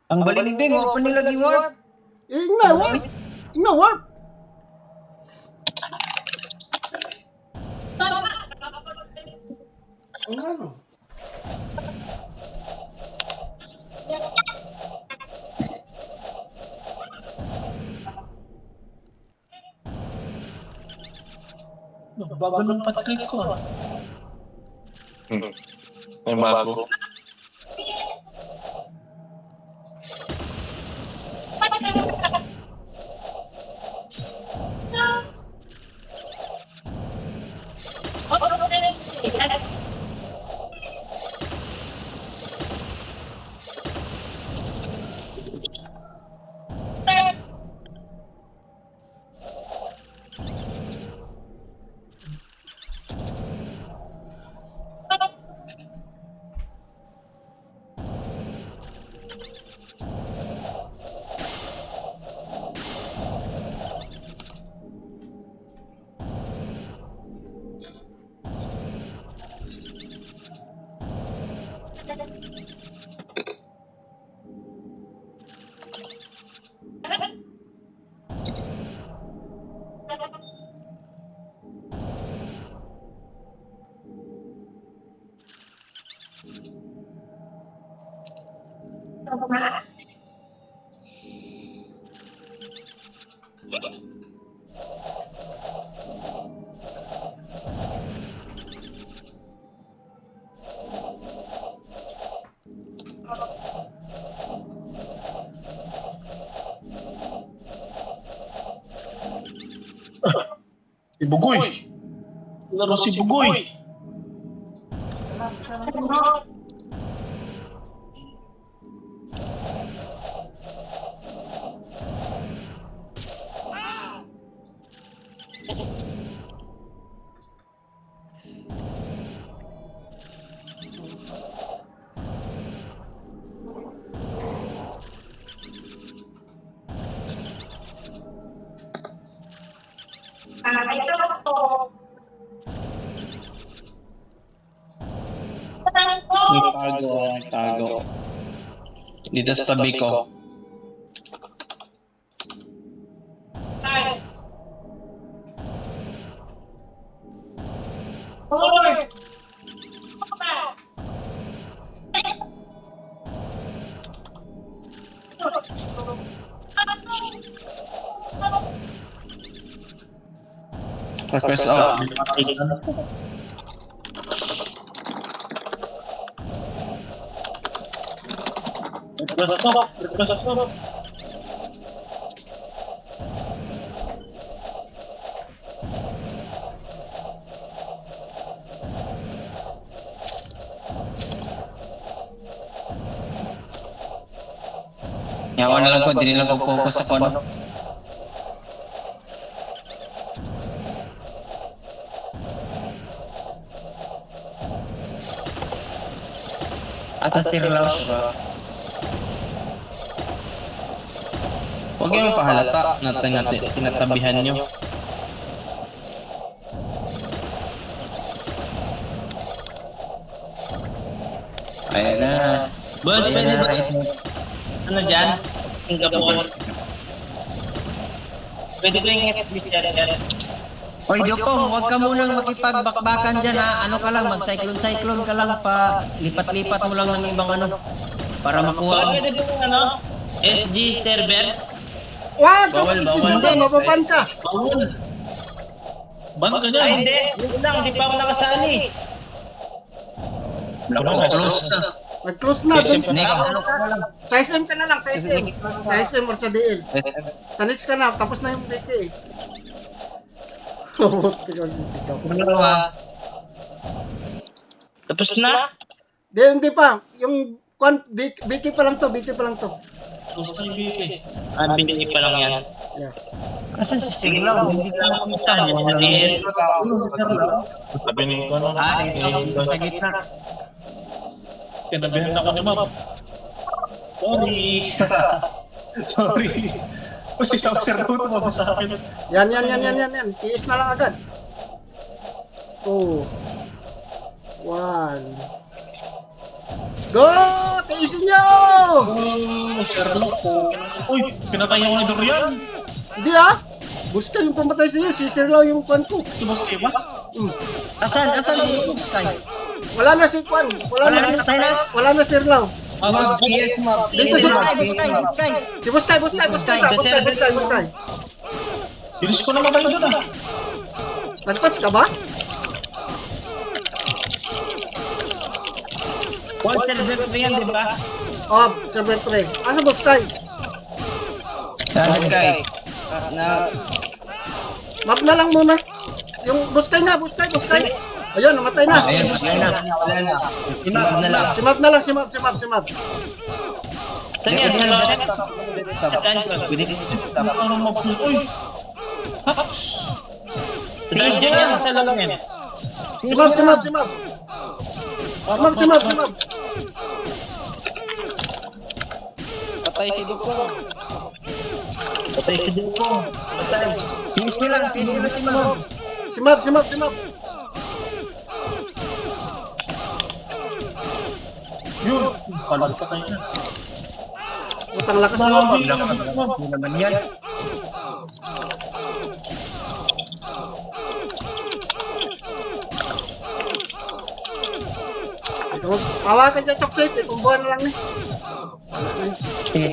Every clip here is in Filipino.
Ang balinding, huwag pa nila gi-warp. Igna, warp! Igna, warp! Ano? Bago ng Patrick ko. May bago. Si Bugoy. Laro si Bugoy. Nagtago. Dito sa tabi ko. Request out. Yawa na lang ko, hindi lang focus sa kono. Atas lang. Huwag yung pahalata na tinatabihan nyo. Ayan na. Boss, pwede ba? Ano dyan? Singapore. Pwede ba yung FB dyan? Oy, Jokong, huwag ka munang makipagbakbakan dyan ha. Ano ka lang, mag-cyclone ka lang pa. Lipat-lipat mo lang ng ibang ano. Para makuha mo. Pwede ba yung ano? SG server? Wag! Bawal, Kapag bawal. isip ka, mapapan ka! Ban ka dyan? Ay, hindi. Yun lang, hindi pa ako nakasali. Close na. Nag-close na. Next, ano ka lang. Sa SM ka na lang, sa SM. Sa SM or sa DL. Sa next ka na, tapos na yung DT eh. Dalawa. Tapos na? Hindi pa. Yung BK pa lang to, BK pa lang to. Tapos na yung BK. Ah, BK pa lang yan. Yeah. Asan si Stinglaw? Hindi ka makita. Sabi ni ko Dito sa gitna. Kinabihan ako ni Ma'am. Sorry. Sorry. Kasi sa observo mo sa akin. Yan. Tiis na lang agad. 2 1 Go! Tiisin nyo! Sherlock po. Uy, pinatay niya ko ni Dorian. Hindi ah. Buska yung pumatay sa'yo. Si Sir Lau yung kwan ko. Subos kayo ba? Asan si Sky? Wala na si kwan. Wala na Sir Lau. Ma'am, yes, ma'am. Dito si Sky. Si Buskay. Buskay. Bilis ko naman tayo doon ah. Nagpats ka ba? One server pa yan, di ba? Oh, server 3. Asa Buskay? Sky. Na, Map na lang muna. Yung Buskay nga, Buskay. Ayun, namatay na. Ayun, patay na. wala na. Simab na lang. Si Map na lang, si Map. Saan yan? Sa loob? We need to stop. Ano mag-pull? Uy, Sa dungeon yan, sa loob yan. Si Map. Si Map. Patay si Dukong. Patay si Dukong. Patay. Finish nila si Ma'am. Si Map. yun. Kalag ka tayo na. Utang lakas na Map. Hindi naman yan. Hawakan dyan, Choksoy. Tumbuhan na lang ni. Sige.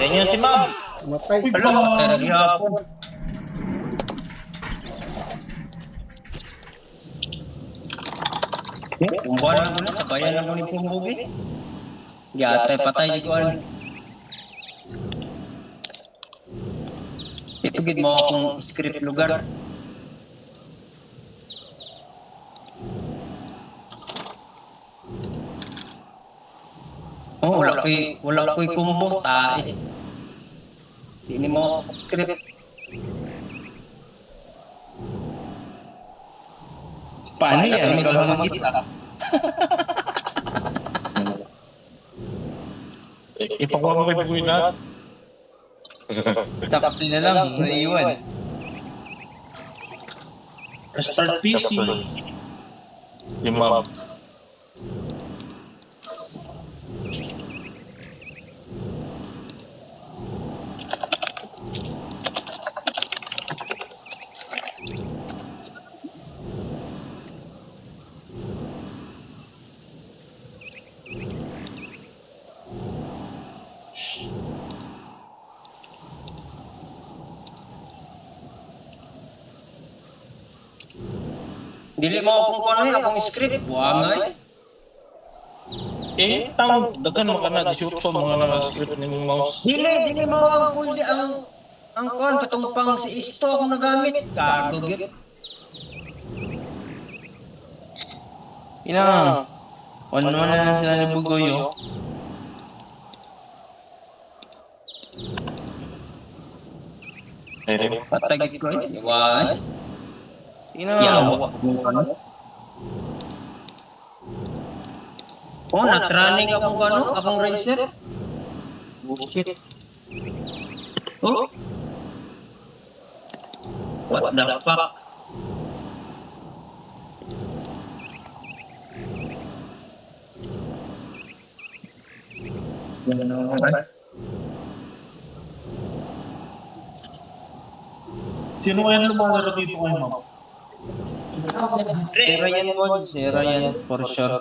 Yan yun si Ma'am. Matay. Uy, Wala, talaga hapon. Kumbuhan lang muna, sabayan lang muna yung pumbugi. Yatay patay di ko alam. Itugid mo akong script lugar. Oh, wala ko'y kumbo, tae. Hindi mo ako script. Paano yan? Ikaw lang mag-kita. Ipakuha mo kay Baguy na. Tapos din na lang, naiiwan. Restart PC. Yung map. Dili mo akong kuno akong script, buangay. Tawag, dagan mo ka na, 18 mga na-script ng mouse. Dili mo ang full di ang kuan katong pang si isto akong nagamit. Gago gyud. Ina, one na lang sila ni Bugoyo. Patay gid ko eh. Why? Ina, Yawa mo ano? Oh, natrunning akong kuno, akong racer. Bullshit. Oh. What the fuck? Sino kaya lumalaro dito kay ma'am? si Ryan for sure.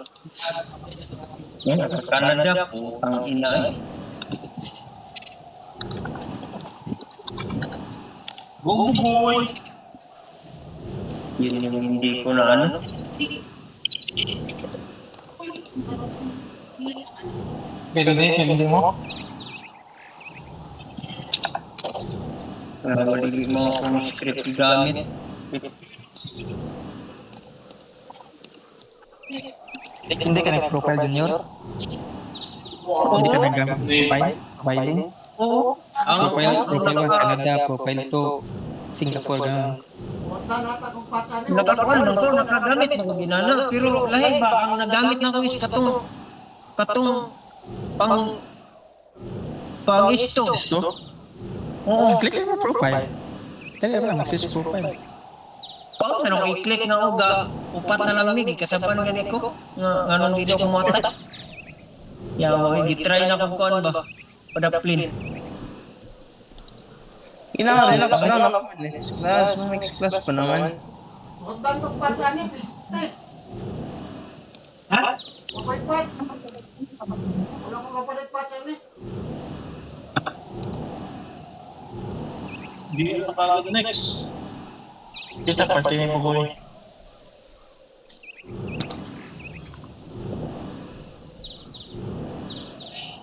Yan, sa Canada, putang ina eh. Go boy! Yun yung hindi ko na ano. Hindi mo? Wali mo akong script gamit. Hindi ka nag-profile junior? Hindi ka nag-profile? Profiling? Oo. Profile 1 Canada, profile 2 Singapore na. Nagkakaroon lang to, nakagamit mga ginana. Pero lahi ba, ang nagamit na ko is katong pang isto. Gusto? Oo. Click mo profile. Dali lang, mag-sis profile. Pao sa nung i-click na uga, upat na lang mig kasaban gani ko. Nganong di daw kumata. Yawa, gitry na kung kuan ba. Padaplin. Relax lang ako. Next class, mix class pa naman. Huwag bang magpats ani, please. Ha? Huwag pats. Wala kong kapalit pats ani. Di na kagad next. Kita parte ni Bugoy.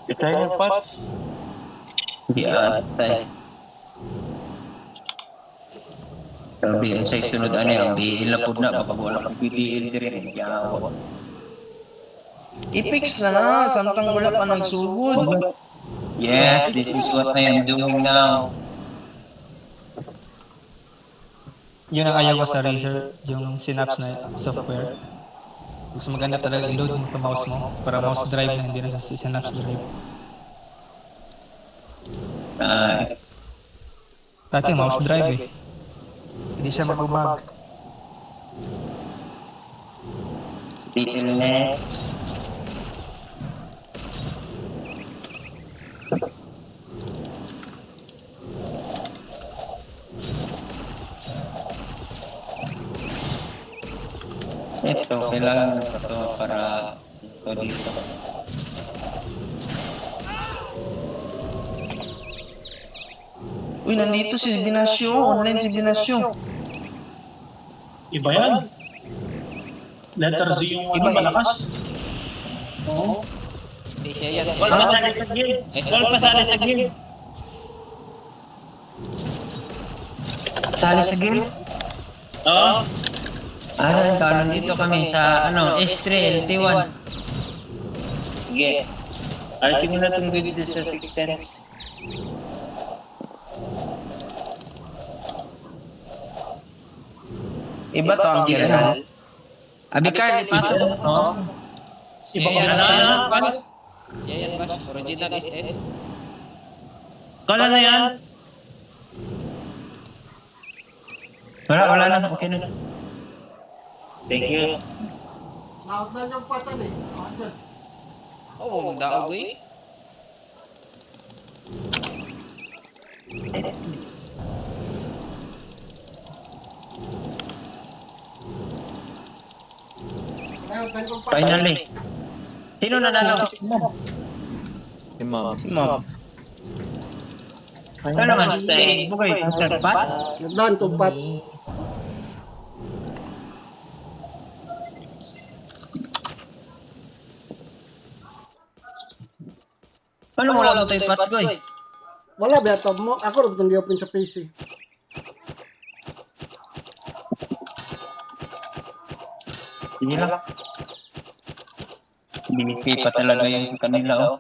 Kita yung Pats. Di atay. Sabi ang sa sunod ani ang di ilapod na kapag wala kang PDL diri yawa. I-fix na na, samtang wala pa nagsugod. Yes, this is what I am doing now. Yun ang ayaw ko sa Razer, yung Synapse na software. Gusto maganda talaga i-load mo sa mouse mo para mouse drive na hindi na sa Synapse drive. Dati mouse drive eh. Hindi siya mag-umag. Detail next. Ito, kailangan ko to para ito dito. Uy, nandito si Binasyo. Online si Binasyo. Iba yan. Letter Z yung Iba, malakas. Hindi siya yan. Wala pa sali sa game. Wala pa sali sa game. Sali sa game? Oo. Nandito kami sa S3 LT1. Sige. Ayusin mo na itong video sa extents. Iba to ang ginal. Abikar, ipato. Oo. Iba pa na. Yan, Bash. Original SS. Kala na yan. Wala na. Okay na. Thank you. Naot na yung pats ani. Naot. Oh, magdaog eh. Naot na yung pats. Finally. Sino nanalo? Si Mab. Ano naman? Bugay. Pat? Nagdaan kong pats. Paano mo lang ito yung Pats, Goy? Wala ba ito mo? Ako rin itong di-open sa PC. Sige lang. Binigay pa talaga yung sa kanila, oh.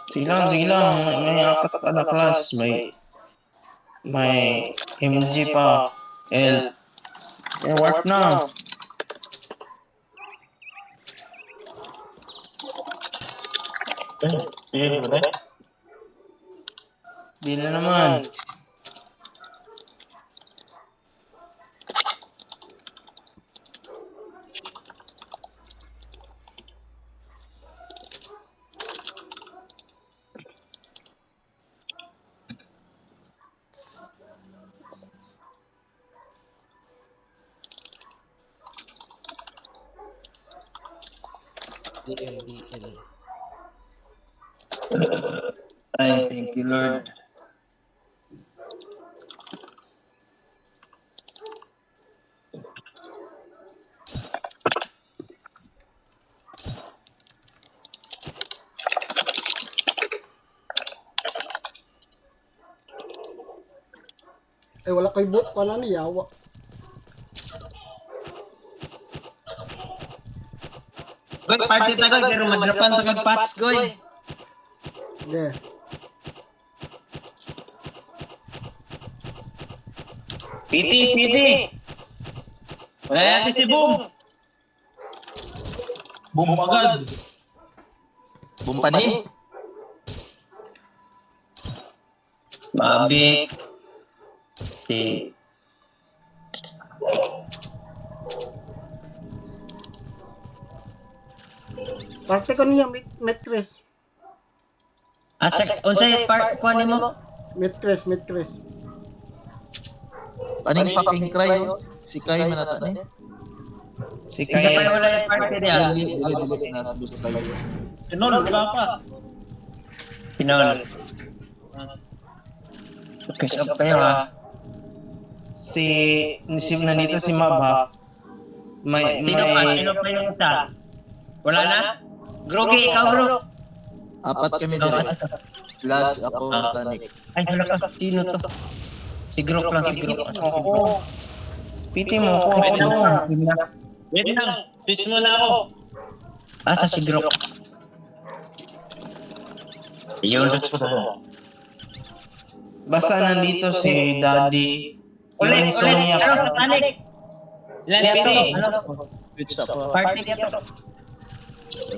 Sige lang. May apat pa na class. May MG pa. L. Work na. Sige, ba? Di na naman. DL. Ay, thank you, Lord. Wala kay bot pa na ni yawa. Goy, party tagal, pero madrapan tagag Pats, Goy. Yeah. Piti. Wala natin si Boom. Boom agad. Bumpani. Mavic. Si... Parte ko niya, Metcres. Asa, unsay part ko nimo? Metcres. Aning fucking cry, oh. Si Kai manata ni. Isa Si pa Kai. wala yung party niya. Dili na bus kayo. Sinol, wala pa. Pinol. Okay, so kayo ha. Si nandito si Mabha. Sino pa yung isa? Wala na? Grogi, ikaw bro. Apat kami dire. Vlog ako tanik. Ay, wala ka. Sino to? Si Grok lang, si Grok. Oo. Piti mo ko ako doon. Wait lang, switch mo na ako. Asa si Grok? Yun. Basta nandito si Daddy. Yung insomnia ko. Ano, Sonic? Ilan dito? Ano? Switch ako. Party dito.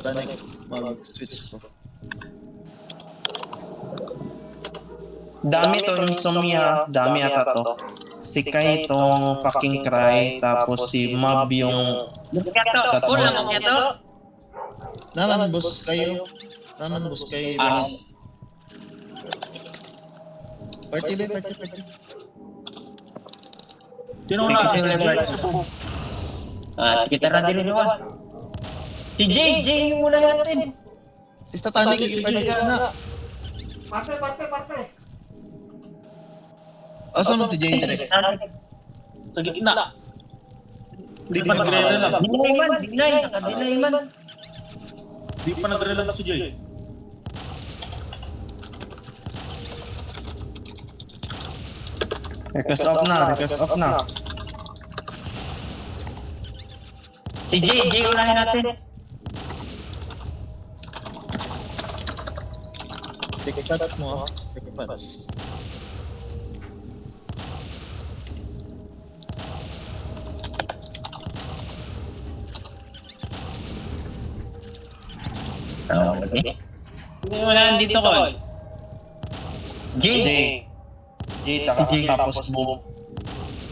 Tanik. Mag-switch ko. Dami to insomnia. Dami ata to. Si Kai tong fucking cry. Tapos si Mab yung... Kato, kulang mo kato. Naman boss kayo. Naman boss kayo. Party. Sino na? Kita na din yun. Si J yung muna natin. Si Tatanik, party ka na. Parte. Asan mo si Jay direct? Sa gitna. Hindi pa nagre-reload. Dinay, naka-delay man. Hindi pa nagre-reload si Jay. Request off na. Si J unahin natin. Take shots mo, take shots. Okay. Wala dito ko. J. Tapos boom.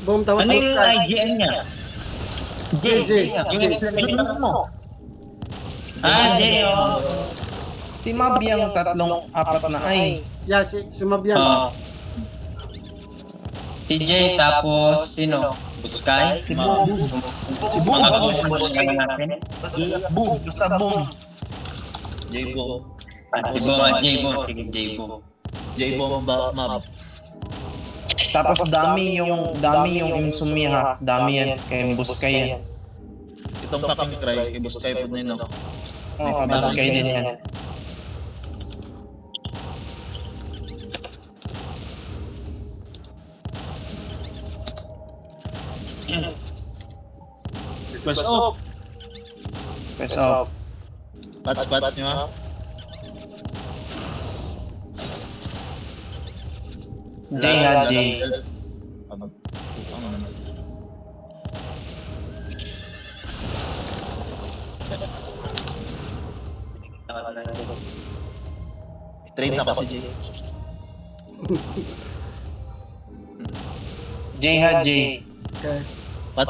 Boom, tapos Ano yung Oscar. IGN niya? J. Yung explanation mo. J. Si Mab yung apat na ay. Yeah, si Mabian. Si J tapos sino? Buskay? Si Boom. Si Boom. Si Buskay natin. Boom. Sa Boom. J-Boom. Sige, J-Boom. J-Boom Mab. Tapos dami yung insomnia ha. Dami yan kay Buskay yan. Itong fucking cry, kay Buskay po nino. Buskay din yan. Request off. Press off. Patch nyo ha. J ha, J. Trade na ako si Jay. J ha, J. Okay. Pat.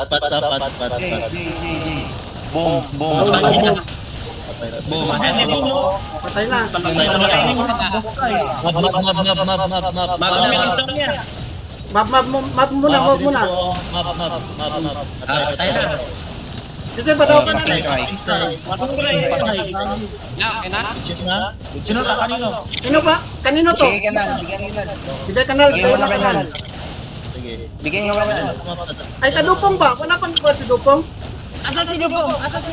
J. Boom. Patay na. Mab muna. Patay na. Kasi ba daw ka na? Na. Shit na. Sino na kanino? Sino ba? Kanino to? Bigay kanal. Bigay kanal. Bigay mo na kanal. Sige. Bigay nga kanal. Ay, kadupong ba? Wala pang buwan si Dupong? Asa si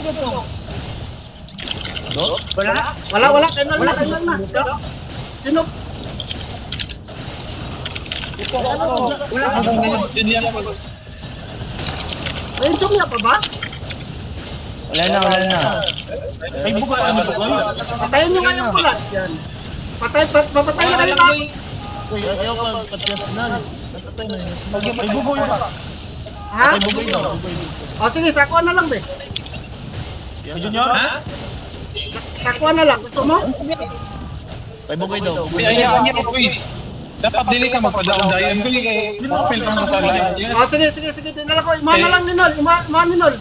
Dupong? Wala. Kanal na. Sino? May insomnia pa ba? Wala na. Ay, buka. Patayin nyo nga yung bulat. Yan. Papatay na kayo na. Uy, ayaw pa personal. Patay na yun. Ay, bugoy pa. Ha? Ay, bugoy daw. O sige, sakuan na lang be. Junior? Ha? Sakuan na lang. Gusto mo? Ay, bugoy daw. Ay, Dapat dili ka magpadaong dayon. Kaya di mo feel kang matalayan. Oh, sige. Dinala ko. Imahan na lang ni Nol. Imahan ni Nol.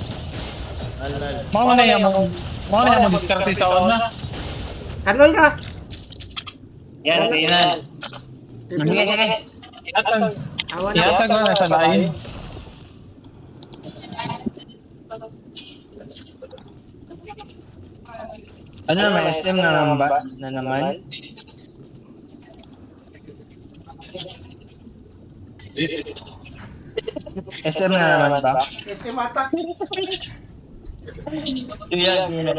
Mga na yan mo diskarte sa una. Kanol ra. Yan, sige na. Sige. Awan na. Yatag na sa lain. Ano naman, SM na naman? SM na naman ba? SM ata. Yan sila.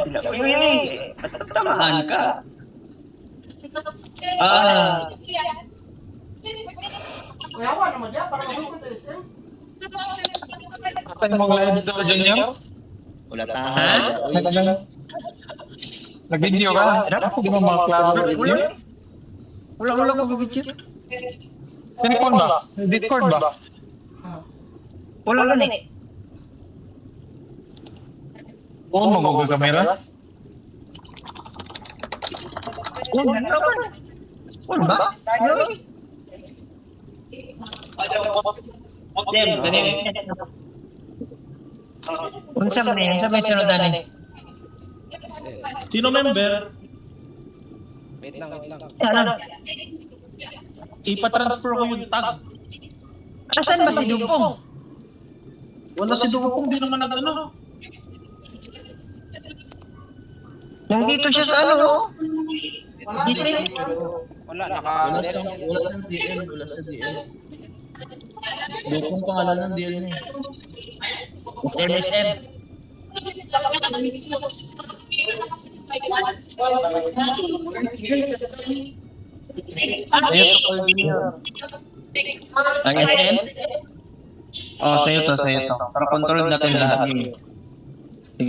Tamahan ka. Ah, May awan naman diya para masugod sa SM. Saan mo live dito, Junior? Wala tahan. Nag-video ka? Dapat di mo mga klaro video? wala ko video. Cellphone ba? Discord ba? Wala na eh. Oo, mag-google camera. Wala ba? Unsa may sinudan eh? Sino member? Wait lang. Ano? Ipa-transfer ko yung tag. Asan ba si Dupong? Wala si Dukong, di naman nag-ano. Nandito siya sa ano? Wala, Wala siyang DL. Dukong pangalan ng DL niya. SM. Sa'yo to, Paul Junior. Ang SM? Oo, sa'yo to. Para control natin lahat.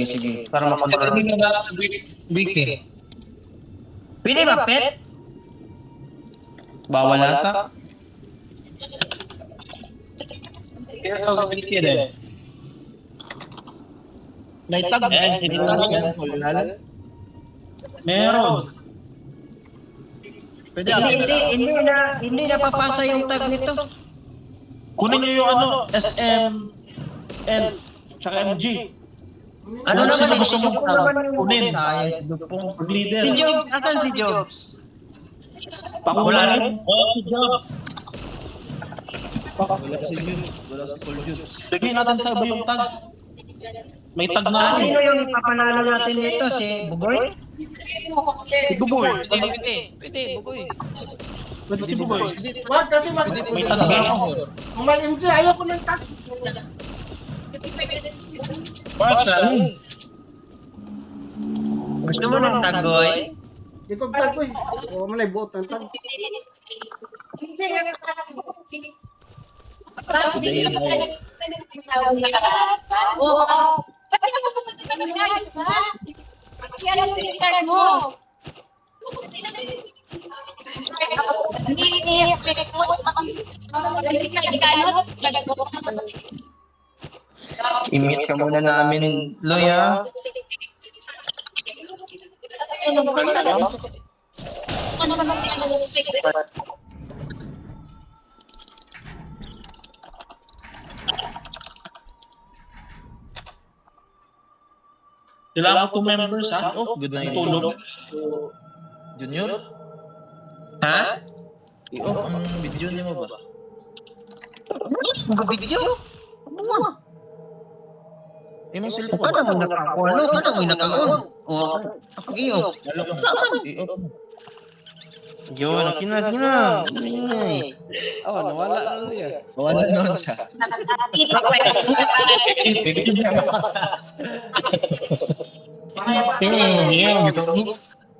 Sige. Para makontrol. Hindi na sa wiki. Pwede ba, pet? Bawal ata. Kaya sa wiki din. May tag. Yan, May tag yan, Paul. Meron. Pwede ako. Hindi na papasa yung tag nito. Kunin niyo yung ano, SM, L, tsaka MG. Ano naman eh, si Dupong naman Kunin. Ay, si Dupong. Leader. Si Jobs, asan si Jobs? Pakula rin. Oh, si Jobs. Wala si Jun. Wala si Paul Jun. Lagyan natin sa iba yung tag. May tag na ako. Sino yung ipapanalo natin dito? Si Bugoy? Si Buboy. Pwede, bugoy. Pwede si Buboy. Wag kasi wag. May tag na ako. Kung may MJ, ayaw ko ng tag. Watch na. Gusto mo ng tagoy? Di ko tag ko eh. Oo, man ay buot ng tag. I-meet ka muna namin, Loya. Kailangan ko 2 members ha. Oh, good night. Tulog. Junior, Ha? i-off ang video niyo mo ba? Mag-video? Imong Ka cellphone. naman nakakuha. Ka naman nakakuha. O, ako iyo. Wala mo. I-off mo. Yun, kina. Ingay. Oh, nawala na siya. Wala naman siya.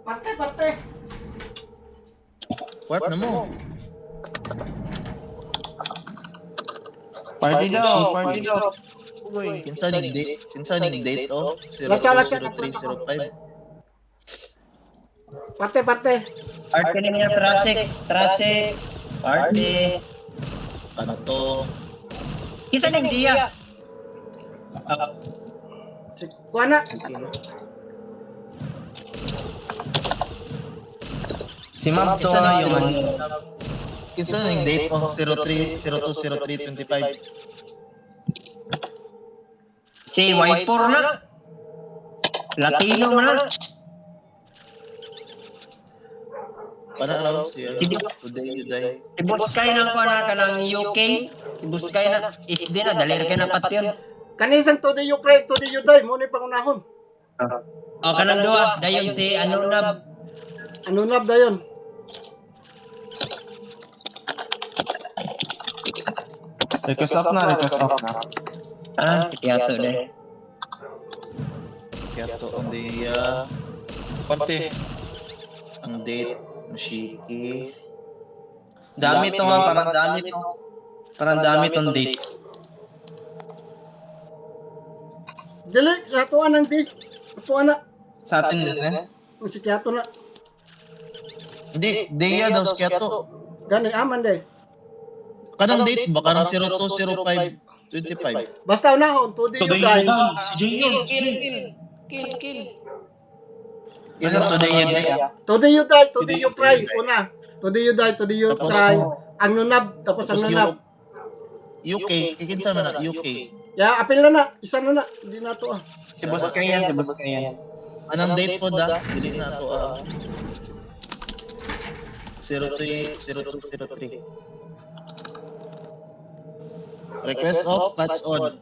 Parte. Warp na mo. Party daw. Uy, kinsaning date, oh. Latsa. 00305. Parte. Art ka niya Trasix. Party. Kanto. Kisa ng dia. Kuha na. Si Ma'am to yung Kinsa na yung date? Oh, 03/02/03/25. Si Y4 na. Latino man na. Para siya. Today you die. Si Buskay ng kuha ka ng UK. Si Buskay na. SD na. Dalir ka na pati yun. Kanisang today you pray, today you die. Muna yung pangunahon. O kanang duwa. Dayon si ano na. Ano na ba yun? Request off na. Si Kiato de. Kaya to ang day, Pante. ang date, Mushiki. Dami to ha, parang dami to. Parang dami tong date. Dili, katuan ng di. Katuan na. Sa atin din eh. Ang si Kiato na. Hindi, day daw kaya to. Gani, aman day. Kanang date ba? Kanang 02/05/25. Basta unahon, today So, you dayon die. na. Si Junior. Kill. Kasi today you die ah. Today you die, today you cry. Una. Today you die, today you Tapos, cry. Ang nunab, tapos ang Tapos nunab. UK, kikinsa man na UK. Ya, apil na na. Isa na na. Hindi na to ah. Si Boss Kayan, si Boss Kayan. Anong date po da? Dili na to 02/03. Request off, patch on.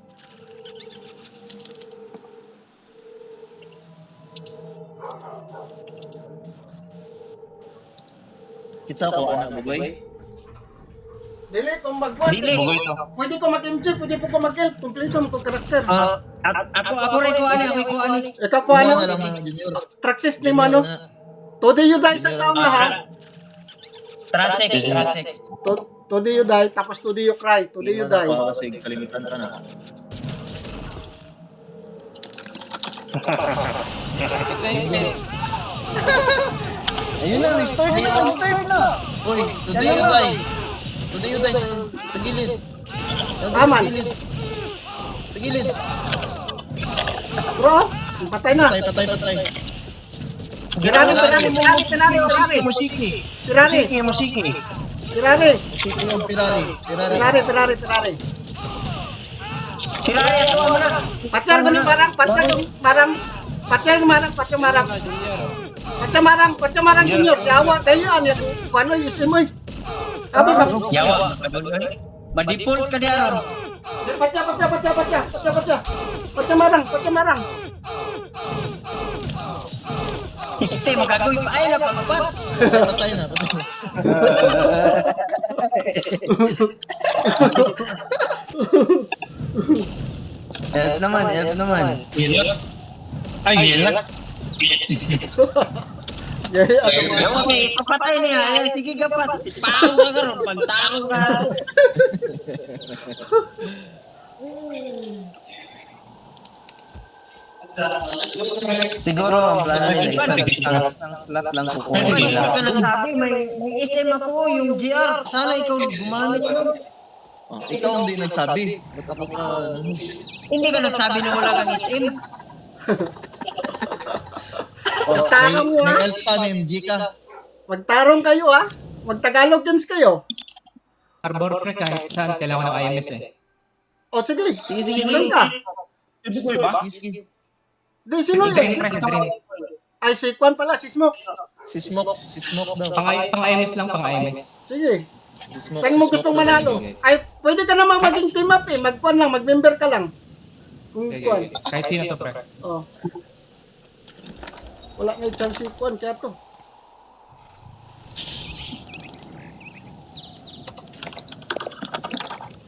Kita ko anak bugay. Dili, kung mag-1, Dili. pwede ko mag-MJ, pwede po ko mag-help. Kompleto mo itong karakter. Ako rin ko ani. Ikaw ko Ano ano, nga lang mga junior. Traxxas ni mo ano. Today you die, isang taon na ha. Trasex. Today you die, tapos today you cry. Today you die. Kasi kalimitan ka na. Ayun na, nag-start na. Uy, today you die. Today you die. Tagilid. Aman. Tagilid. Bro, patay na. Patay. Pirani. Musiki. Pirani. Musiki. Sige yung Pirari. Kilari ato mo na. Pacar ko ni marang. Pacar junior. Siawa tayo an ya. Kuano isim mo. Abi ba? Yawa. Madipol ka di aron. Pacar marang. Iste magagoy pa ay na pagpat. Patay na. Help naman. Ay, yun. Yawa may papatay niya. Ay sige gapat. Paang ka karon pagtaro ka. Siguro ang plano nila isang slot lang kukunin Ay, nila. ka nagsabi, may SM ako, yung GR. Sana ikaw gumamit yun. Ikaw hindi nagsabi. Ba't ako ka... Hindi ka nagsabi na wala kang SM. Magtarong mo May ha. elf pa, may MG ka. Magtarong kayo ha. Magtagalog games kayo. Arbor pre, kahit saan, kailangan ng IMS eh. O sige. Sige. Saan ka? Hindi ko ba? Sige. Di, sino Green yun? pre, green. Ay, si Kwan pala, si Smoke. Si Smoke daw. Pang IMS lang, pang IMS. Sige. Si Smoke, Saan mo gustong manalo? Ay, pwede ka namang maging team up eh. Mag-Kwan lang, mag-member ka lang. Kung Kwan. Kahit sino to pre. Oh. Wala na yung chance si Kwan, kaya to.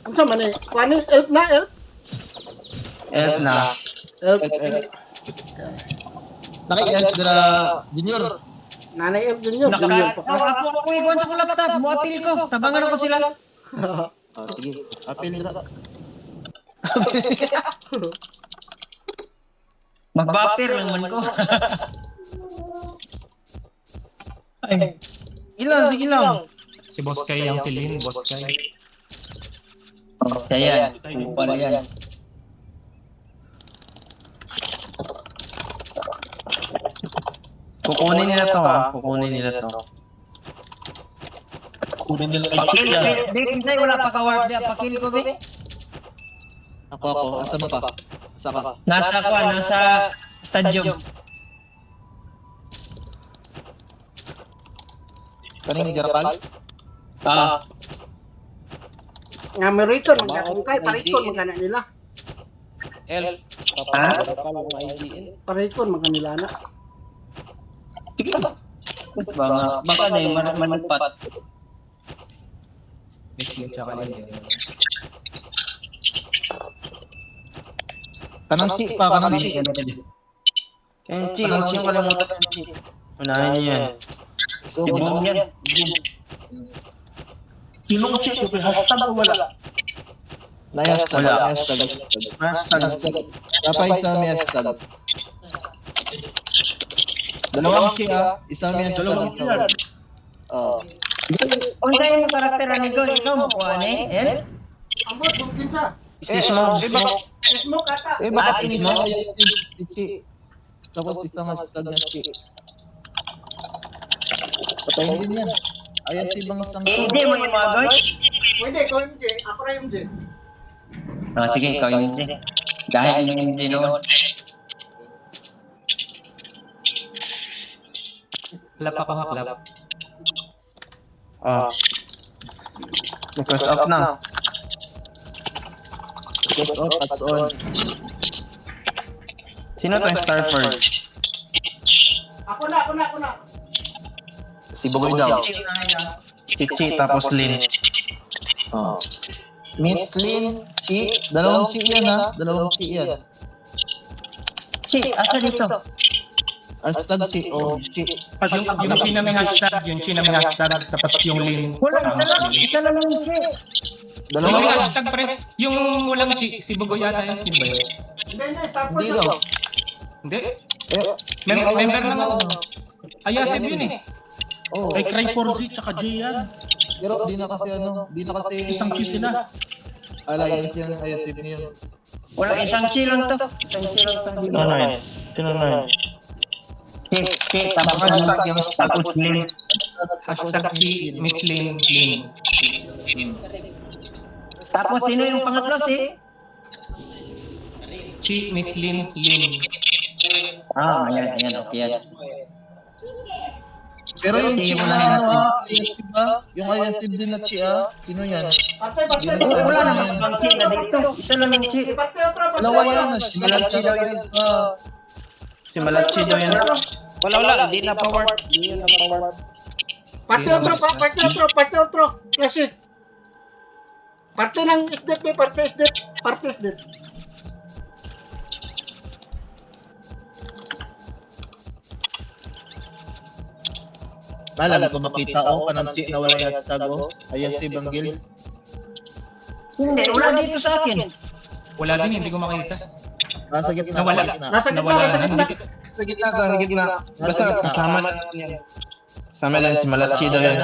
Ano sa man eh? Kwan eh? Elf na, elf? Help na. Elf. Naki-elf ka junior. Nanay elf junior. Junior pa ka. Ako ikuan sa laptop, muapil ko. Tabangan ako sila. Sige. Apil nila. Magbapir lang man ko. Sige lang. Si Boss Kai ang silin, Boss Kai. Kaya, upal yan. Kukunin nila to ha. Kunin nila kay Pakil, Chick yan. di kinsay wala pa ka-ward dia, pakil ko be. Ako, asa mo pa? Asa ka? Nasa stadium. Kaning Jarapal? Ah, Nga meriton, magkakungkay, pariton, magkana nila. Elf. Papakala pa lang IGN. Pariton, magkana nila na. baka na yung manipat. Kanang Chi pa, kanang Chi. Kanang Chi, huwag siyang kalimutan ng Chi. Unahin niyo yan. Sibong yan. Sinong Chick? Yung hashtag o wala? Na-hashtag. Wala. Hashtag. Dapat isa may hashtag. Dalawang Chi isa may hashtag. Dalawang Chi yan. Oo. Kung sa'yo yung karakter ni Gon, ikaw makuha ni, eh? Ambot, bugin sa. Smoke. Smoke ata. Baka tinis mo kayo si Chi. Tapos isang hashtag na Chi. Patayin din yan. Ayan si Bang Sang. Hindi mo yung mga Gon? Pwede, ikaw MJ. Ako na MJ. Ah, sige, ikaw yung hindi. Dahil yung hindi noon. Clap ako ha, clap. Press off na. Press off, that's on. Sino to yung Starforge? Ako na. Si Bugoy daw. Si Chi, tapos Lin. Miss Lin, Chi. Dalawang Chi yan ha. Dalawang Chi yan. Chi, asa dito? Hashtag Chi. Chi. Yung Chi na may hashtag, tapos yung Lin. Wala, isa lang yung Chi. Dalawang Chi. hashtag pre, yung walang Chi, si Bugoy yata yun, yun ba yun? Hindi, start Hindi daw. Hindi? Member Member lang ako. Ayasib yun eh. Oh, Kay Cry 4Z tsaka J yan. pero di na kasi di na kasi Isang Chi sila. alliance yan, ayasip niyo. Wala, isang Chi lang to. Isang Chi lang to. Sino na yun? Sino na yun? Chi, tapos Lin. Hashtag Chi, Miss Lin. Tapos sino yung pangatlo, si? Chi, Miss Lin. Ah, ayan, okay yan. Pero yung Chi na ayasip ba? Yung ayasip din na Chi sino yan? Parte. Wala naman pang Chi na dito. Isa lang yung Chi. Parte otro. Dalawa yan si Malachi daw yan. Si Malachi daw yan. Wala. Hindi na pa-warp. Parte otro. Classic. Parte ng SDF, parte SDF. Alam ko makita pananti na wala yung hashtag ayan si Banggil. Hindi, wala dito sa akin. Wala din, hindi ko makita. Nasa gitna. Nawala. Nasa gitna. Sa gitna. Basta kasama lang yan. Kasama lang si Malachi daw yan.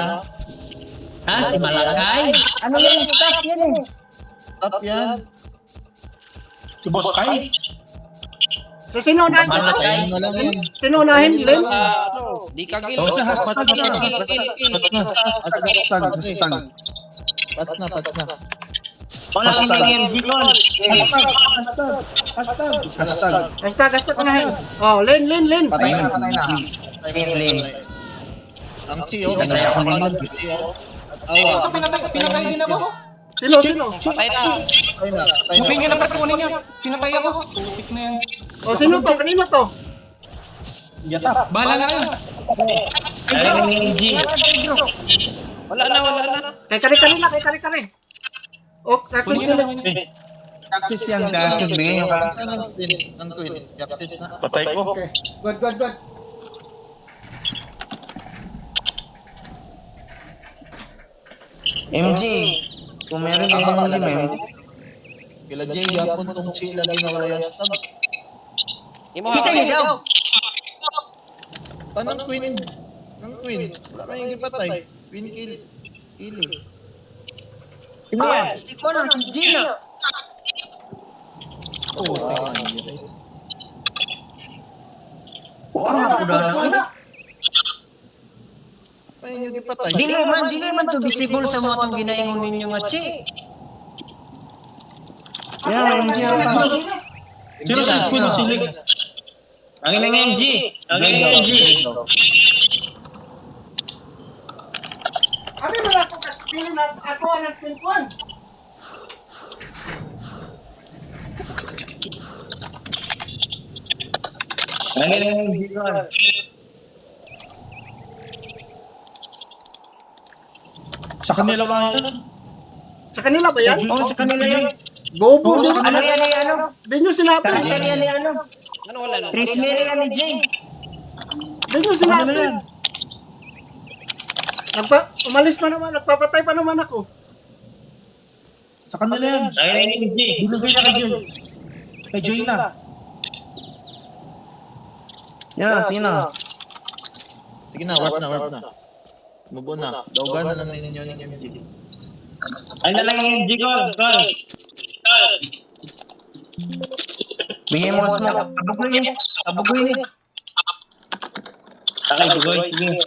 Ah, si Malakay? Ano yan? Staff yan eh. Top yan. Si Boss Kai? So, sino unahin dito? Malakay. Ano lang yan. Sino unahin? Len? Di ka kill. Basta hashtag na. Pat na. Wala si MG Gon. Hashtag unahin. Oh, Len. Patay na. Lin. Ang Chi Patay ako ni Mag. Awa. Pinatay din ako. Sino? Patay na. Patay na. Hupingin na kunin niya. Pinatay ako. Upik na yan. Oh, sino to? Kanino to? Bahala na kayo. Ayun yung MG. Wala na. Kay kare-kare. Oh, kay Kunin na kare. lang. Taxis yan. Taxis. Bigyan yung karang. Ang queen. Yaptis na. Patay ko. Okay. Good. MG. Kung meron ka ng MG, ma'am. Kila Jay, yapon tong Chi lagi na wala yung hashtag. Imo Kita niyo daw. Anong queen? Ang queen. Wala kayong gipatay. Queen kill. Si Gon ang Gina. Patay nyo, gipatay. Di naman to visible sa mga itong ginaingon ninyo nga, Chi. Yan, MG ata. Sino sa Queen Silig? Ang inang MG. Ang inang MG. Abi man ako dili na ako ang nagpinkuan. Ang inang MG. Sa kanila ba yun? Sa kanila ba yan? Oo, sa kanila yun. Bobo din. Ano yan ni ano? Di nyo sinabi. Kahit yan ni ano? Ano wala na? Chris Mary yan ni Jane. Di nyo sinabi. Umalis pa naman, nagpapatay pa naman ako. Sa kanila yan. Ang inang MG. Dinugay na kay Joy. Kay Joy na. Yan, sina. Sige na, warp na. Mubo na. Daugan na lang ninyo ng MG. Ay na lang yung MG ko. Bigay mo ka smoke. Abugoy ni. Takay, bugoy. Sige.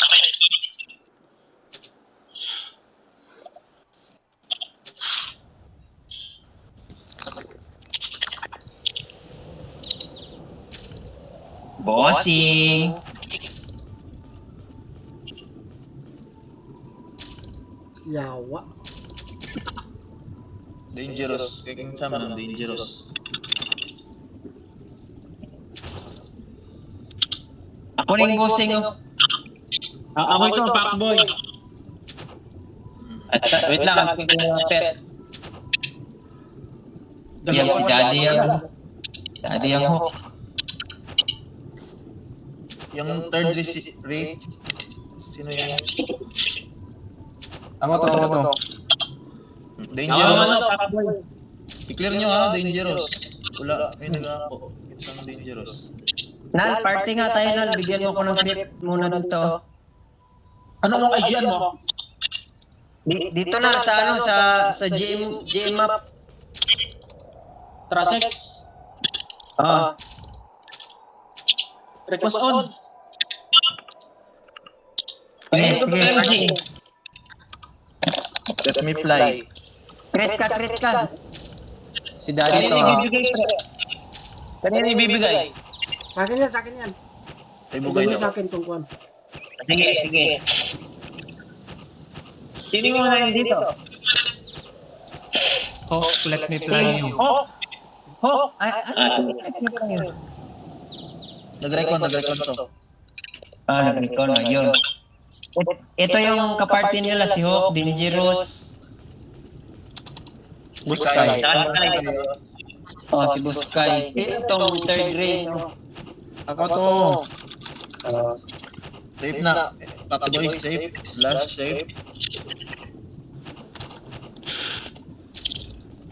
Bossing. Yawa. Dangerous. Kaya sama ng dangerous. Ako na yung bossing. Ako ito, fuckboy. At wait lang, ako yung pet. Yan si Daddy ang... Daddy ang hook. Yung third rate, sino yan? Ako to. Dangerous. Fuckboy. I-clear nyo ha, dangerous. Wala, may nag-ako. Isang dangerous. Nal, party nga tayo, Nal. Bigyan mo ko ng clip muna dito. Ano mong IGN mo? Dito na sa ano, sa GM map. Trasex? Request on. Pwede ko MG. Let me fly. Crit ka. Si Daddy to ha. Kanina ibibigay. Sa akin yan. Ay, bugay Bigay na. sa akin kung kuan. Sige. Sino mo na dito? Oh, let me fly you. Nag-recon to. Nag-recon na yun. Ito yung kaparty nila, si Hawk, Dangerous. Buskay. Si Buskay. Itong third ring. Ako to. Safe na. Papaboy, safe. Slash, safe.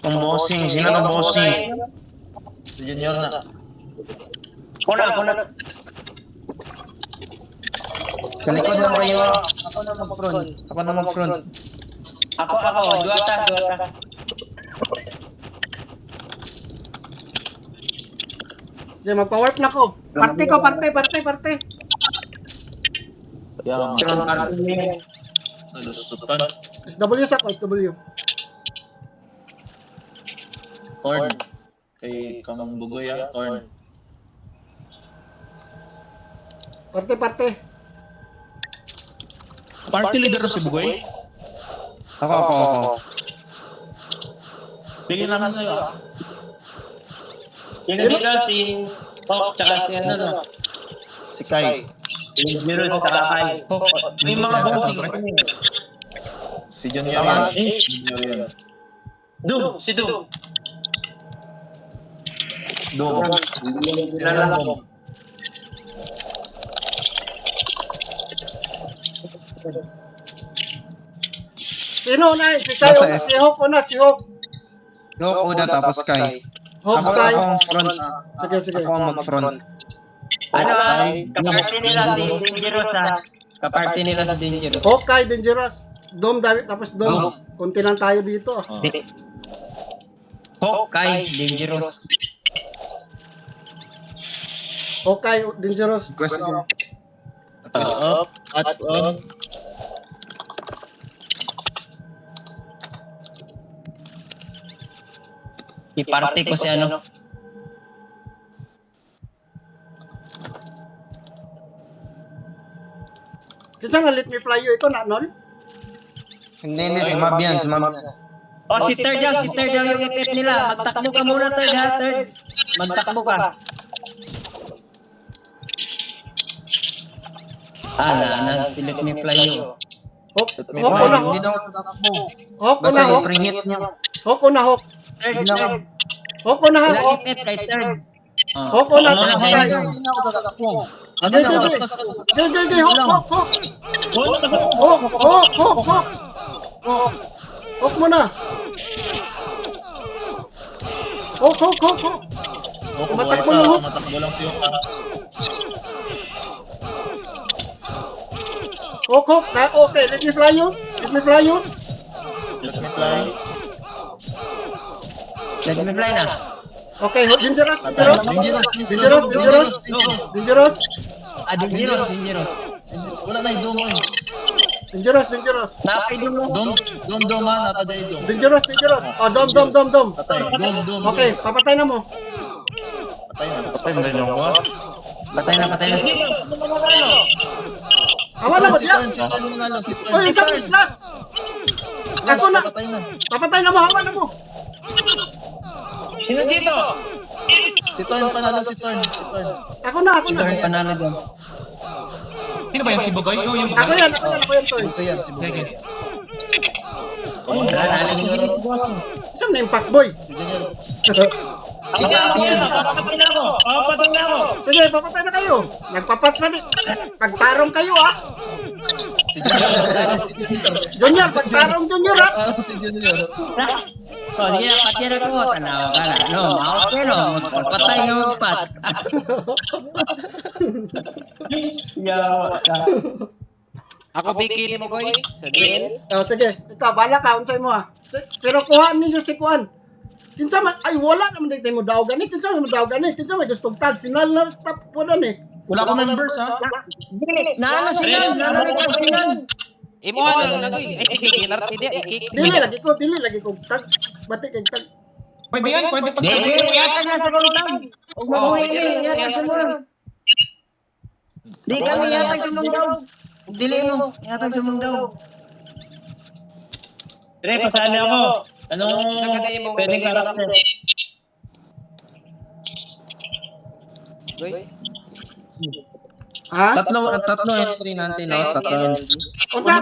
Itong bossing. Sino na bossing? Si Junior na. Kuna. Sa likod lang kayo. Ako na mag-front. Ako. Duwata. Sige, magpa-warp na ko. Parte. Yan. Nalustutan. SW sa ko, SW. Torn. Kay Kamang Bugoy ha. Torn. Parte. Party leader si Bugoy? Ako. Bigyan naman sa'yo. Yung dito si Hawk, tsaka si ano. Si Kai. Dangerous, tsaka Kai. May mga bossing. Si Junior yan. Junior yan. Si Doom. Dom. Dom. Sino na? Si Tayo, Nasa F. si Hawk na, si Hawk. Look, Oda tapos Sky. Hawk Ako tayo. ang front. Sige. Ako ang mag-front. Kaparty nila si Dangerous ha. Kaparty nila si Dangerous. Hawkeye, Dangerous. Dom, tapos Dom. Kunti lang tayo dito. Hawkeye, Dangerous. Hawkeye, Dangerous. Quest on. Press up. At on. Iparte ko si ano. Kinsa nga let me fly you ito na nol? Hindi, sumab yan. Oh, si third daw yung ipit nila. Magtakbo ka muna, third ha, third. Magtakbo ka. Si let me fly you. Hok Hindi na hok. na ako tatakbo. Hok na Basta hok. i-preheat niya. Hok na hok. Third. Hok na Ilang hok. ipit kay third. Hok na Ano sky. na Hindi na ako tatakbo. Ano Gay, na? gay, hok. Hok. Hok mo na. Hok. Tumatakbo lang, hok. Matakbo lang siya. Hok. Okay, let me fly you. Let me fly. Let me fly na. Okay, dangerous. Dangerous. Dangerous. Dangerous. Wala na idong mo. Dangerous. Napay dulo. Dom man apa day dom. Dangerous. Oh, dom. Patay. Dom. Okay, papatay na mo. Patay na. Patay na. Awa na mo diya. Si Ton mo nalo. Oh, yung sabi, slash. Ako na. Patay na. Papatay na mo, hawa na mo. Sino dito? Si Ton panalo si Ton. Ako na. Panalo dyan. Sino ba yan? Si Bugoy? Oh, yung Ako yan, Toy. Ito yan si Bugoy. Isang name pack boy. Si Junior. Papatay na ako. Sige, papatay na kayo. Nagpapats pa din. Pagtarong kayo, ha? Junior, pagtarong Junior, ha? Si Junior. Oh, di na patyan ako. Tanawa ka na. No, maot ka no. Magpatay nga magpat. Ako bikini mo, Goy. Sa DL. Sige, ikaw, bala ka, unsay mo, ha? Pero kuhaan ninyo si Kuan. Kinsa man, ay wala naman dito mo daw gani. Kinsa man daw gani. Kinsa man gustong tag. Sinal na tap po na ni. Wala ko members ha. Nana sila. Imuha na lang, Goy. Ay, sige, kinarti dia. Ikik. Dili lagi ko tag. Bati kay tag. Pwede yan, pwede pag Hindi, yatag na sa kultang. Huwag mo huli, yatag sa mga. Di kami yatag sa mga daw. Dili mo, yatag sa mga daw. Dire, pasali ako. Anong Sa kanay mo, pwedeng karakter? Goy. Ha? Tatlo entry natin, no? Tatlo entry.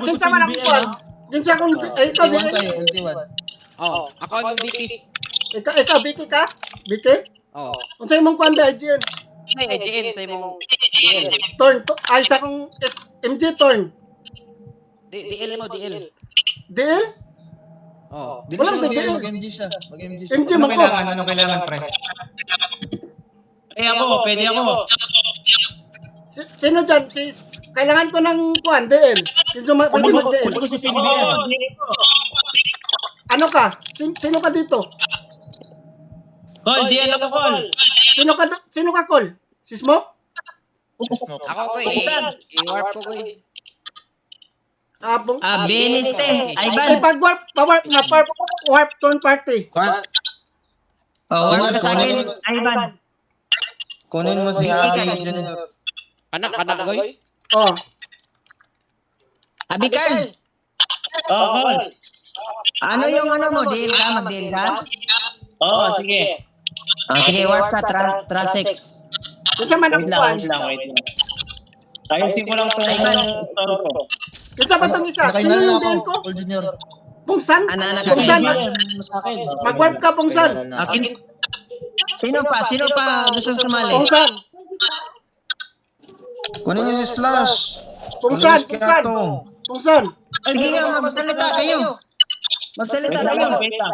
Kinsa man ang Kuan? Kinsa kung ikaw LT1 dili. tayo, LT1. Oh, ako yung Biki. Ikaw Biki ka? Biki? Oh. Unsay mong Kuan ba Jian? Ay, IGN sa imong DL. Turn to ay sa kong MG turn. DL mo, DL. Deal? Oh. Dili Walang siya bigay. mag-MG siya. Mag-MG siya. MG Ano man ko. kailangan? Ano kailangan, pre? Pwede ako. Sino dyan? Kailangan ko ng Kuan, DL. Kinsa man pwede mag-DL. Kunin ko si PBM. Ano ka? Sino ka dito? Call, di ano ko call. Sino ka, Col? Si Smoke? Ako, Goy. I-warp ko, Goy. Beniste. Ay, Ivan. pag-warp, warp turn party. Oh, wala ka sa akin. Ivan. Kunin mo si Abi Junior. Anak, Goy. Oh. Abikan. Oh, call. Ano yung ano mo? Deal ka? Mag-deal ka? Oo, sige. Sige, warp ka. Tra-6. Kinsa man ang Kuan? Wait lang. Ayusin ko lang ito ng story ko. Kinsa ba tong isa? Sino yung DL ko? Paul Junior. Pungsan? Anak-anak Pungsan? Sa akin. Mag-warp ka, Pungsan. Akin. Sino pa gusto sumali? Pungsan. Kunin niyo si Slash. Pungsan. Kunin niyo si Kato. Pungsan. Sige nga, magsalita kayo. Magsalita kayo. Wait lang.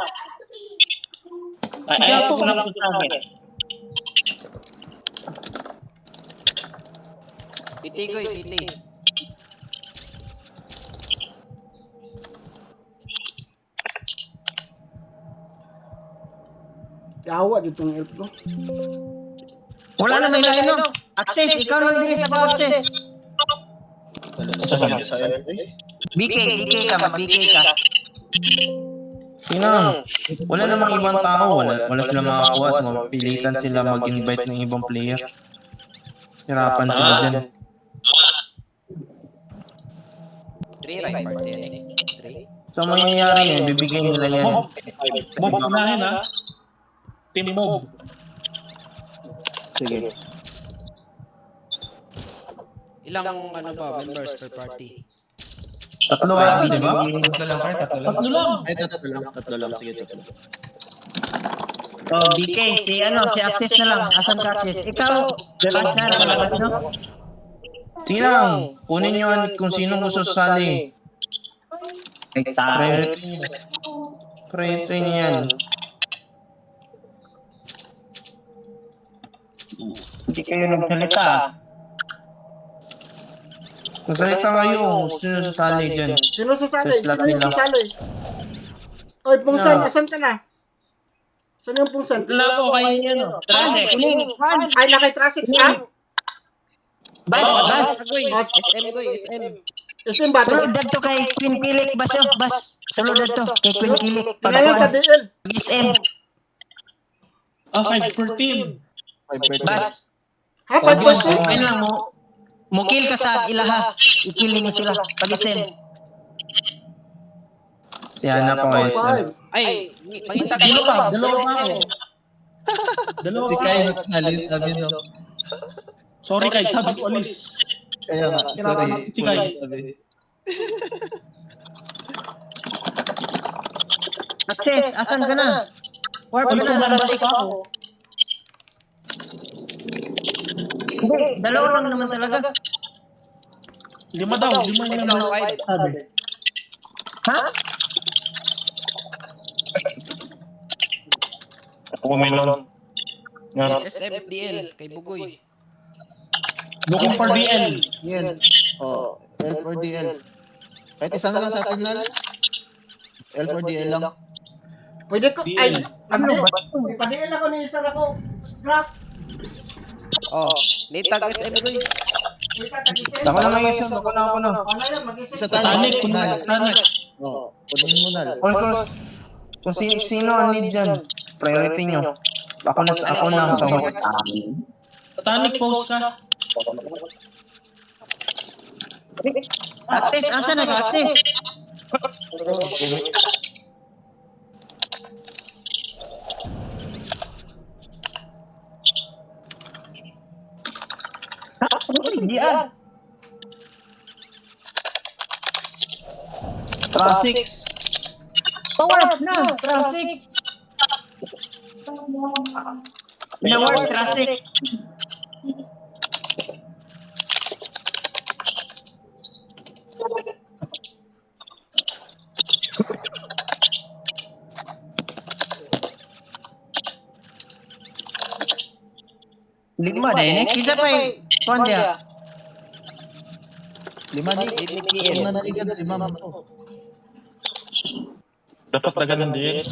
Ayusin ko lang ito sa akin. Titi, Goy, titi. Yawa dito ng elf ko. Wala na may layo, no? Access, ikaw lang din sa access. Sa LT. BK ka, mag-BK ka. Tinang, wala namang ibang tao, wala sila makakuha, so mapilitan sila mag-invite ng ibang player. Hirapan sila dyan. 3 right party yan eh. 3. So, ang mangyayari yan, bibigay nila yan. Mob, unahin ha. Team Mob. Sige. Ilang ano ba, members per party? Tatlo kaya, di ba? Tatlo lang, pre. Tatlo lang. Tatlo lang. Ay, tatlo lang. Sige, tatlo. Oh, BK, si Access na lang. Asan ka, Access? Ikaw, last na, nakalabas, no? Sige lang, kunin nyo kung sino gusto sasali. Ay, tayo. Priority nyo. Priority nyo yan. Hindi kayo nagsalita. Magsalita kayo, gusto nyo sasali dyan. Sino sasali? Sa slot Sino yung nila. sasali? Oy, Pungsan, No. asan ka na? Saan yung Pungsan? Wala po kayo yan, no? Trase, Ay, nakay Trasix ka? Bas, bas. Goy, SM Goy, SM. Isim ba? Sulod dito kay Queen Kilik, bas, oh, bas. Sulod dito kay Queen Kilik. Tinalang ta DL. SM, 5 per team. bas. Ha, Pag 5%? ayun lang mo. Mukil ka sa ilaha. Ikili ni sila. Pag-SM. Si Hana pa kayo sir. Ay, pangitag Dalawa mo nga SM. ako. Dalawa Si nga Kai ako. nakasali, sabi no. Sorry kay sabi ko alis. Kaya nga, sorry. Si Kai. Sabi. Access, asan ka na? Warp Ay, ka na. tumalabas pa ako. Hindi, dalawa lang naman talaga. 5 daw, 5 yung Ikaw, members. five. Sabi. Ha? SM, DL, kay Bugoy. Looking for DL. DL. Oh, L for DL. Kahit isa na lang sa atin na. L for DL lang. Pwede ko, ay, Ano ba? ipa-DL ako ni isa ako. Crap. Oh, nitag SM Goy. Kita tag-isip. Ako na may isa, ako na. Paano yan? Mag-isip. Isa Tanik, tanik. tanik. Oo, kunin mo na. Of course, kung sino ang need dyan, priority nyo. Ako na sa work. Tanik post ka. Access, asan na ka? Access. Hindi ah. Traffic. Power na, traffic. Power traffic. Lima deh ini kita pay kon dia. 5 di. Kung nanaligan, 5 mo to. Dapat dagan din.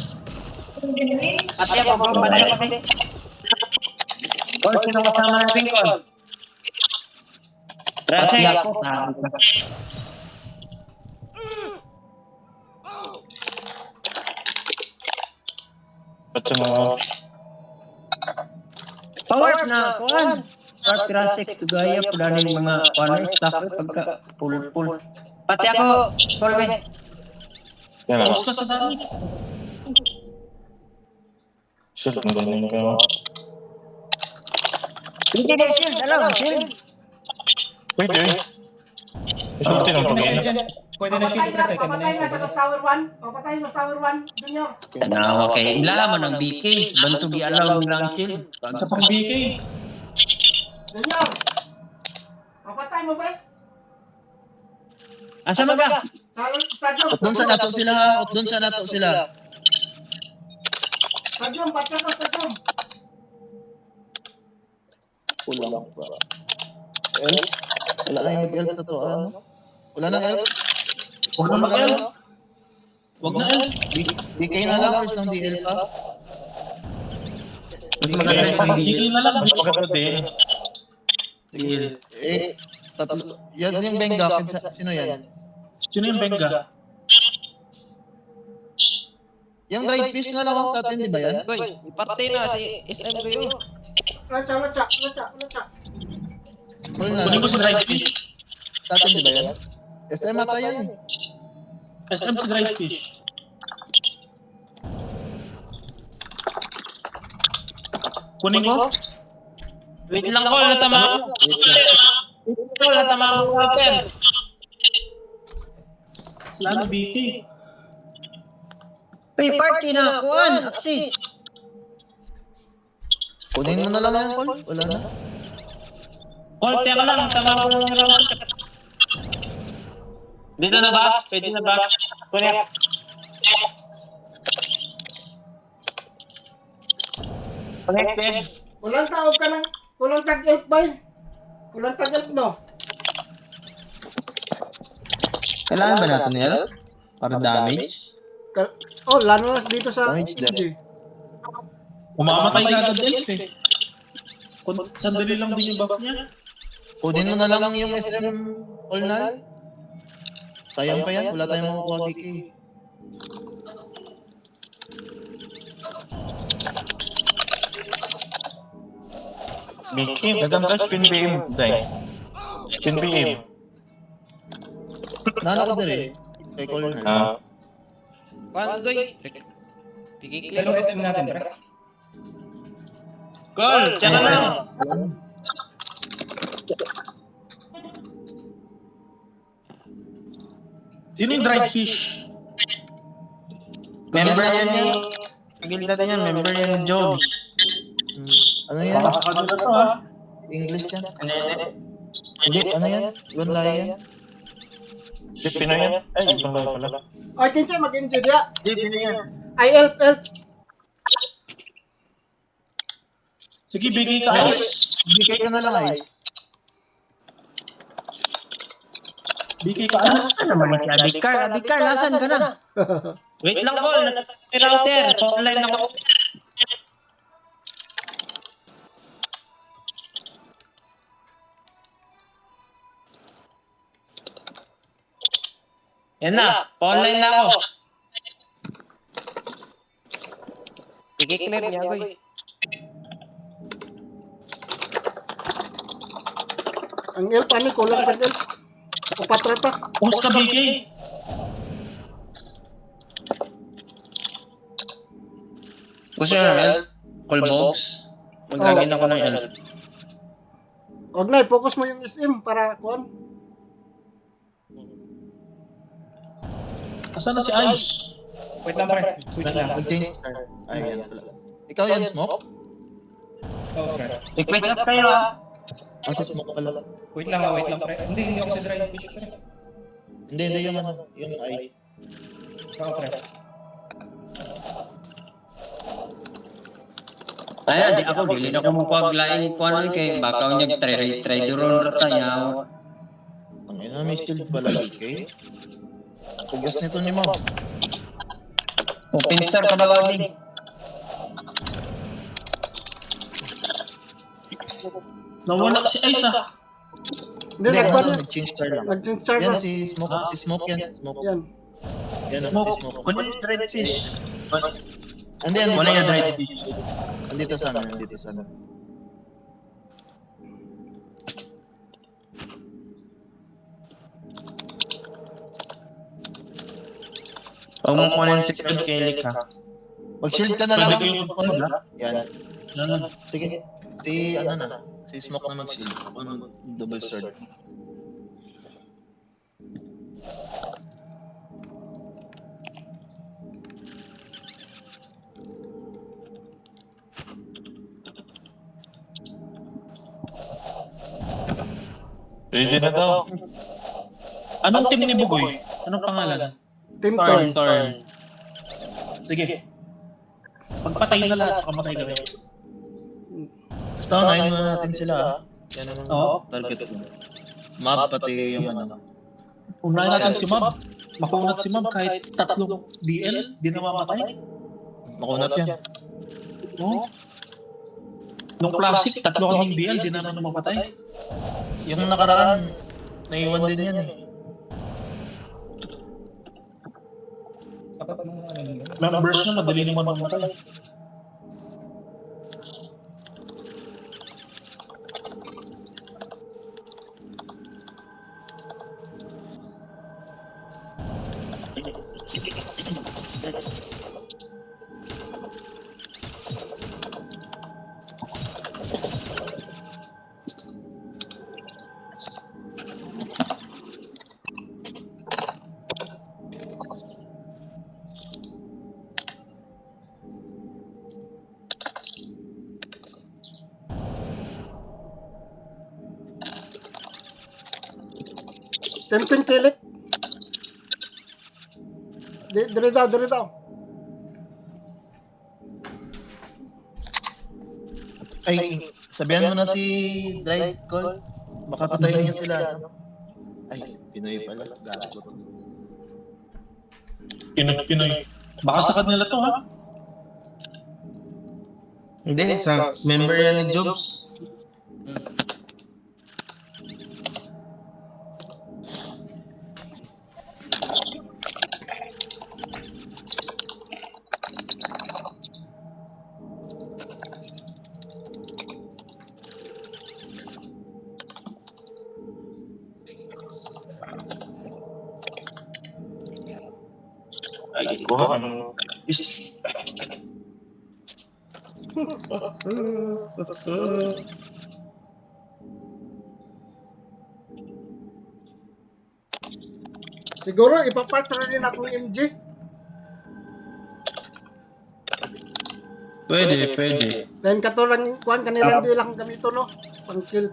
Ate ako bro, badal pa kay. Kon sino kasama natin kon? Traffic ako. Power na kon. Part traffic to gaya po daning mga corner staff pagka full. Pati ako, Colbe. Post ka sa tanik. Hindi na shield, alam, shield. Pwede na shield dyan. Pwede na shield pre, second na Papatay yun. na sa Mas Tower 1. Papatay Mas Tower 1, Junior. Tanawa kay ilalaman ng BK, bantugi alaw ng lang shield. Sa pang BK. Junior. Papatay mo ba? Asa maga? Sa stadium. Doon sa nato sila ha. Doon sa nato sila. Stadium, patya ko stadium. Kulang pa. L? Wala na yung mag-L na to. Ano? Wala na L? Huwag na mag-L. Huwag na L. BK na lang or isang DL pa? Mas maganda isang BK deal. na lang. Mas maganda din. Sige. Tatlo. Yan yung Benga. Sino yan? Sino yung Benga? Yung dried fish na lang sa atin, di ba yan? Goy, ipatay na si SM ko yun. Latsa. Full na. Kunin mo sa dried fish. Sa atin, di ba yan? SM ata yan eh. SM sa dried fish. Kunin ko? Wait lang ko, natama ako. Natama ako kapel. Lalo BT. May party na, kuan, Axis. Kunin mo na lang yan, Paul. Wala na. Call, teka lang, tama ko lang naman. Dito na ba? Pwede na ba? Kunin. Kunin. Walang tao ka ng... Walang tag-elf ba? Walang tag-elf, no? Kailangan ba natin yan? Para damage? Oh, lalo na dito sa Damage death. MG. Umamatay ka agad elf eh. Sandali lang din yung buff niya. Kunin mo na lang yung SM all null. Sayang pa yan. Wala tayong makukuha BK. BK, dagang spin beam. Day. Spin beam. Nana ko dali. Kay all null. Paano, Goy? Pigay clear. Dalawang SM natin, pre. Call, teka lang. Sino yung dried fish? Member yan ni... Pagil natin yan, member yan ni Jobs. Ano yan? Baka na to ha. English yan? Hindi, ano yan? Ibang lahi yan? Pinoy yan? Ay, ibang lahi pala. Ay, kinsa mag-MG diya. Hindi yan. Ay, elf. Sige, bigay ka ice. BK ka na lang, Ice. Bigay ka ice. Nasaan naman si Abikar? Abikar, nasan ka na? Wait lang, Call. May router. Online ako. Yan na. Pa-online na ako. Pigay clear niya, Goy. Ang elf, ano, kulang tag-elf. Upatrata. Post ka BK. Gusto nyo ng elf? Call box? Maglagin ako ng elf. Huwag na, focus mo yung SM para, kuan. Asan na si Ice? Wait lang, pre. Switch lang. Nag-change star. Ay, yan pala. Ikaw yan, Smoke? Oh, pre. I-click up kayo ha. Ah, si Smoke pala. Wait lang, pre. Hindi ako si dried fish, pre. Hindi, yung ano, yung Ice. Oo, pre. Ay, di ako, dili na ko mapaglaing ko ano kay bakaw niya try duron rata niya. Ang ina, may shield pala, BK. Tugas nito ni Mom. Open star ka daw din. Nawala si Ice ha. Hindi, Hindi, nagkuan ano, yan. nag-change star lang. Nag-change star Yan ba? si Smoke, si Smoke yan. Smoke. Yan. Yan, si Smoke. Kunin yung dried fish. Hindi, andito. Wala yung dried fish. Andito sana, andito sana. Huwag mo kunin si Cloud kay Lick ha. Mag-shield ka na lang. Pwede ko yung pala. Yan. Yan. Sige. Si, ano na. Si Smoke na mag-shield. Ano, double sword. Pwede na daw. Anong team ni Bugoy? Anong pangalan? Team Torn, Torn. Torn. Sige. Pagpatay na lahat, kamatay ka rin. Basta unahin muna natin sila. Yan ang Oo. target mo. Map pati yung ano. Unahin natin si Mab. Makunat si Mab kahit tatlong BL, di na mamatay. Makunat yan. Oo. Nung classic, tatlo kaming BL, di naman mamatay. Yung nakaraan, naiwan din yan eh. Sapat mo ano yun. members na madali naman mamatay. Tempting kilik. Dire daw. Ay, sabihan mo na si Dried Call. Baka patayin niya sila. Ano? Ay, Pinoy pala. Gago. Pinoy. Baka sa kanila to, ha? Hindi, sa member yan ni Jobs. Ay, kuha. Siguro ipapas rin akong MG. Pwede. Then katulang kuan kanilang di lang gamito no. Pang kill.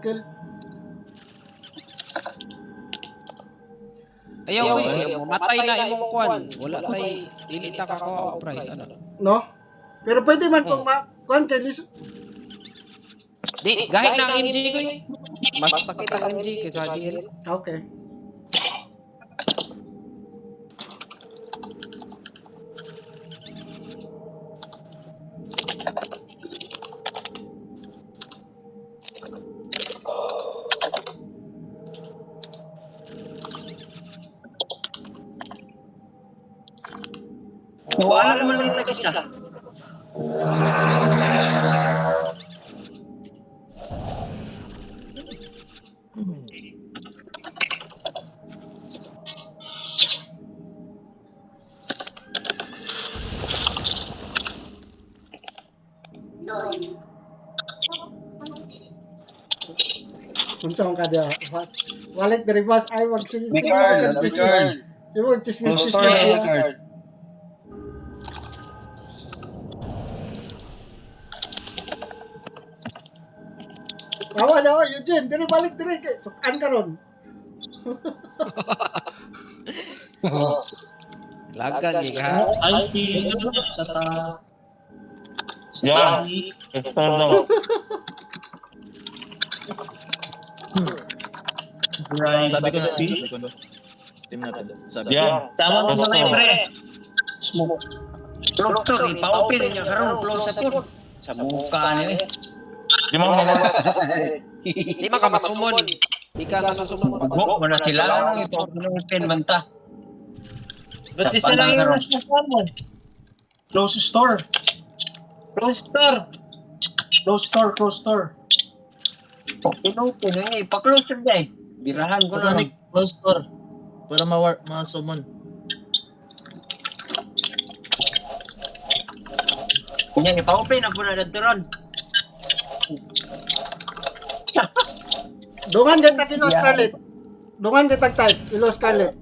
Ayaw ko eh, matay na imong kwan. Wala tay, dili ta ka ko price ano. No? Pero pwede man kung kuan kay Liso. Di, gahit na ang MJ ko eh. Mas sakit ang MJ kaysa DL. Okay. Wala naman yung tag-isa. Unsa man kada fast. Wallet diri fast ay magsige. Card. Sibo chismis. Card. Awa, Eugene, diri balik diri kay sukan karon. Lagan ni ka. Ay, si sa ta. Yan. External. Right. Sabi ko na. Team natin. Sabi ko. Yan. Sama mo sa mga pre. Smoke. Close to, ipa-open niya karon close sa pod. Sa buka niya eh. Di mo mamama. Di man ka masumon. Di ka nasusumun pag Go, wala sila. Ipa-open man ta. Ba't isa lang yung nasusumun mo? Close store. Close store. Open niya, ipa-close niya eh. Birahan ko na. Satanic close door. Para ma-summon. Yan, ipa-open na po na daturon. Dungan kay Takino Scarlet. Dungan kay type Ilo Scarlet.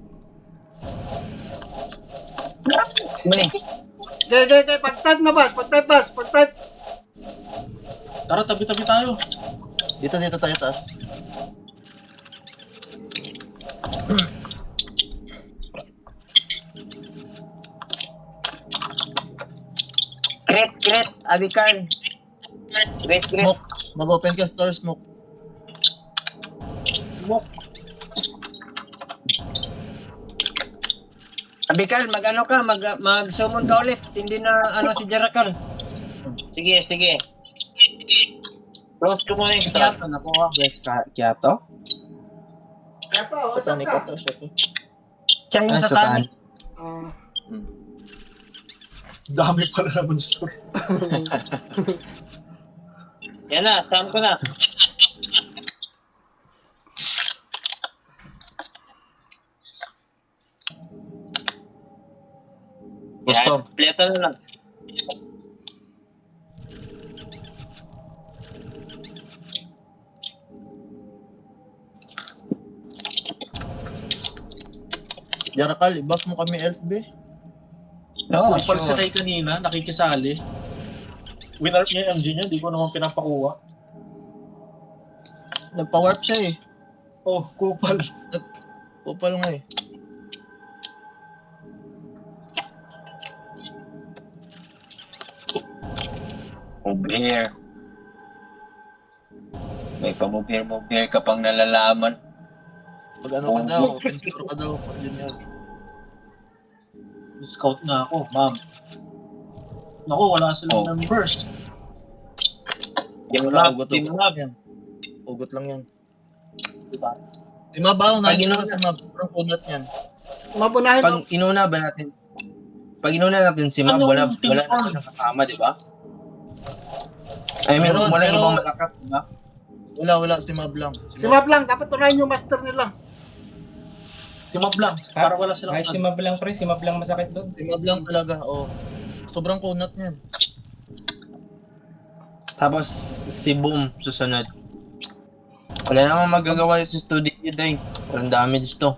Kay pag-type na bas, pag-type. Tara, tabi-tabi tayo. Dito tayo taas. Crit, Abikan. Crit. Smoke. Mag-open ka store smoke. Abikan, mag-ano ka, mag-summon ka ulit. Hindi na ano si Jericho. Sige. Close ko muna yung chat. Kiato, nakuha. Kiato? Satanic ata siya to. Siya yung Ah, satanic. Ah, Dami pala naman store. Yan na, saan ko na. Gusto. Yan, pleto na lang. Jarakal, i-buff mo kami elf be. Oo, Kupal si sure. Ray kanina, nakikisali. Winarp niya yung MG niya, di ko naman pinapakuha. Nagpa-warp siya eh. Oh, kupal. Kupal nga eh. Move here. May pa-move here ka pang nalalaman. Pag ano ka daw, open store ka daw. Pag junior. Scout na ako, ma'am. Naku, wala silang Oh. members. Team Wala, Lab, ugot Team lang Lab. yan. Ugot lang yan. Diba? Si Mab, ba? Pag Unahin inuna- na si Mab. Parang kunat yan. Mabunahin mo. Pag inuna ba natin? Pag inuna natin si Mab, Ano wala yung na team silang kasama, di ba? I mean, Meron, walang pero- ibang malakas, di ba? Wala, si Mab lang. Si Mab lang, dapat unahin yung master nila. Si Mab lang, para wala silang Kahit si Mab lang pre, si Mab lang masakit doon. Si Mab lang talaga, oh. Sobrang kunat niyan. Tapos si Boom susunod. Wala namang magagawa si Studio Day. Walang damage to.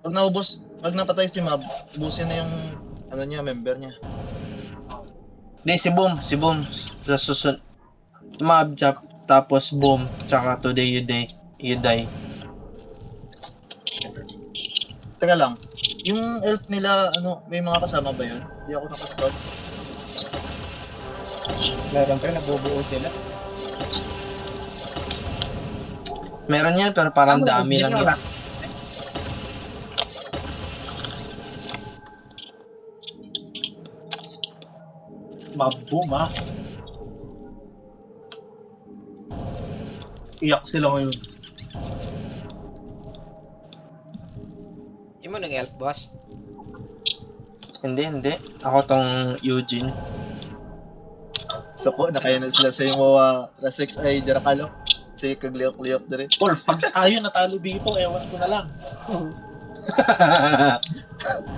Pag naubos, pag napatay si Mab, ubusin na yung ano niya, member niya. Hindi, si Boom. Sa susunod. Mab, tapos Boom, tsaka Today You Die. Teka lang, yung elf nila, ano, may mga kasama ba yun? Hindi ako nakascout. Meron pre, nagbubuo sila. Meron yan, pero parang dami lang yun. Mabboom, ha? Iyak sila ngayon. Yung mo nag-elf boss. Hindi. Ako tong Eugene. So po, nakaya na sila sa yung mga Rasex ay Jarakalo. Si Kagliok-liok na rin. Or, pag tayo natalo dito, ewan ko na lang.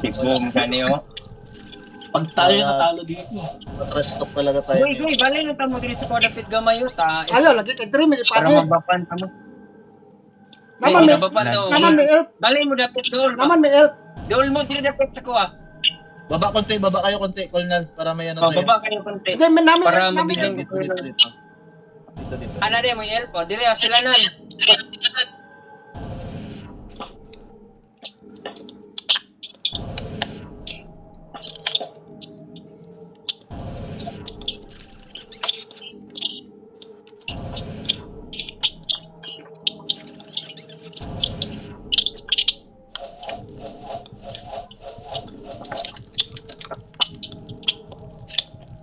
Si Boom kanyo. Pag tayo Wala. natalo dito. Trash talk talaga tayo. Uy, balay na tamo dito sa dapit gamay ta. Ayaw, lagi kay Dream, hindi Para pati. mabapan tamo. Naman may, mabapan to. naman may elf. Balay mo dapit dool. Naman may elf. Dool mo dito dapit sa kuha. Baba kayo konti, Colonel, para may ano Oh, tayo. baba kayo konti. Hindi, may namin Para elf. Namin mabigyan elf. Dito. Ana de mo yung elpo. Dire sila nan.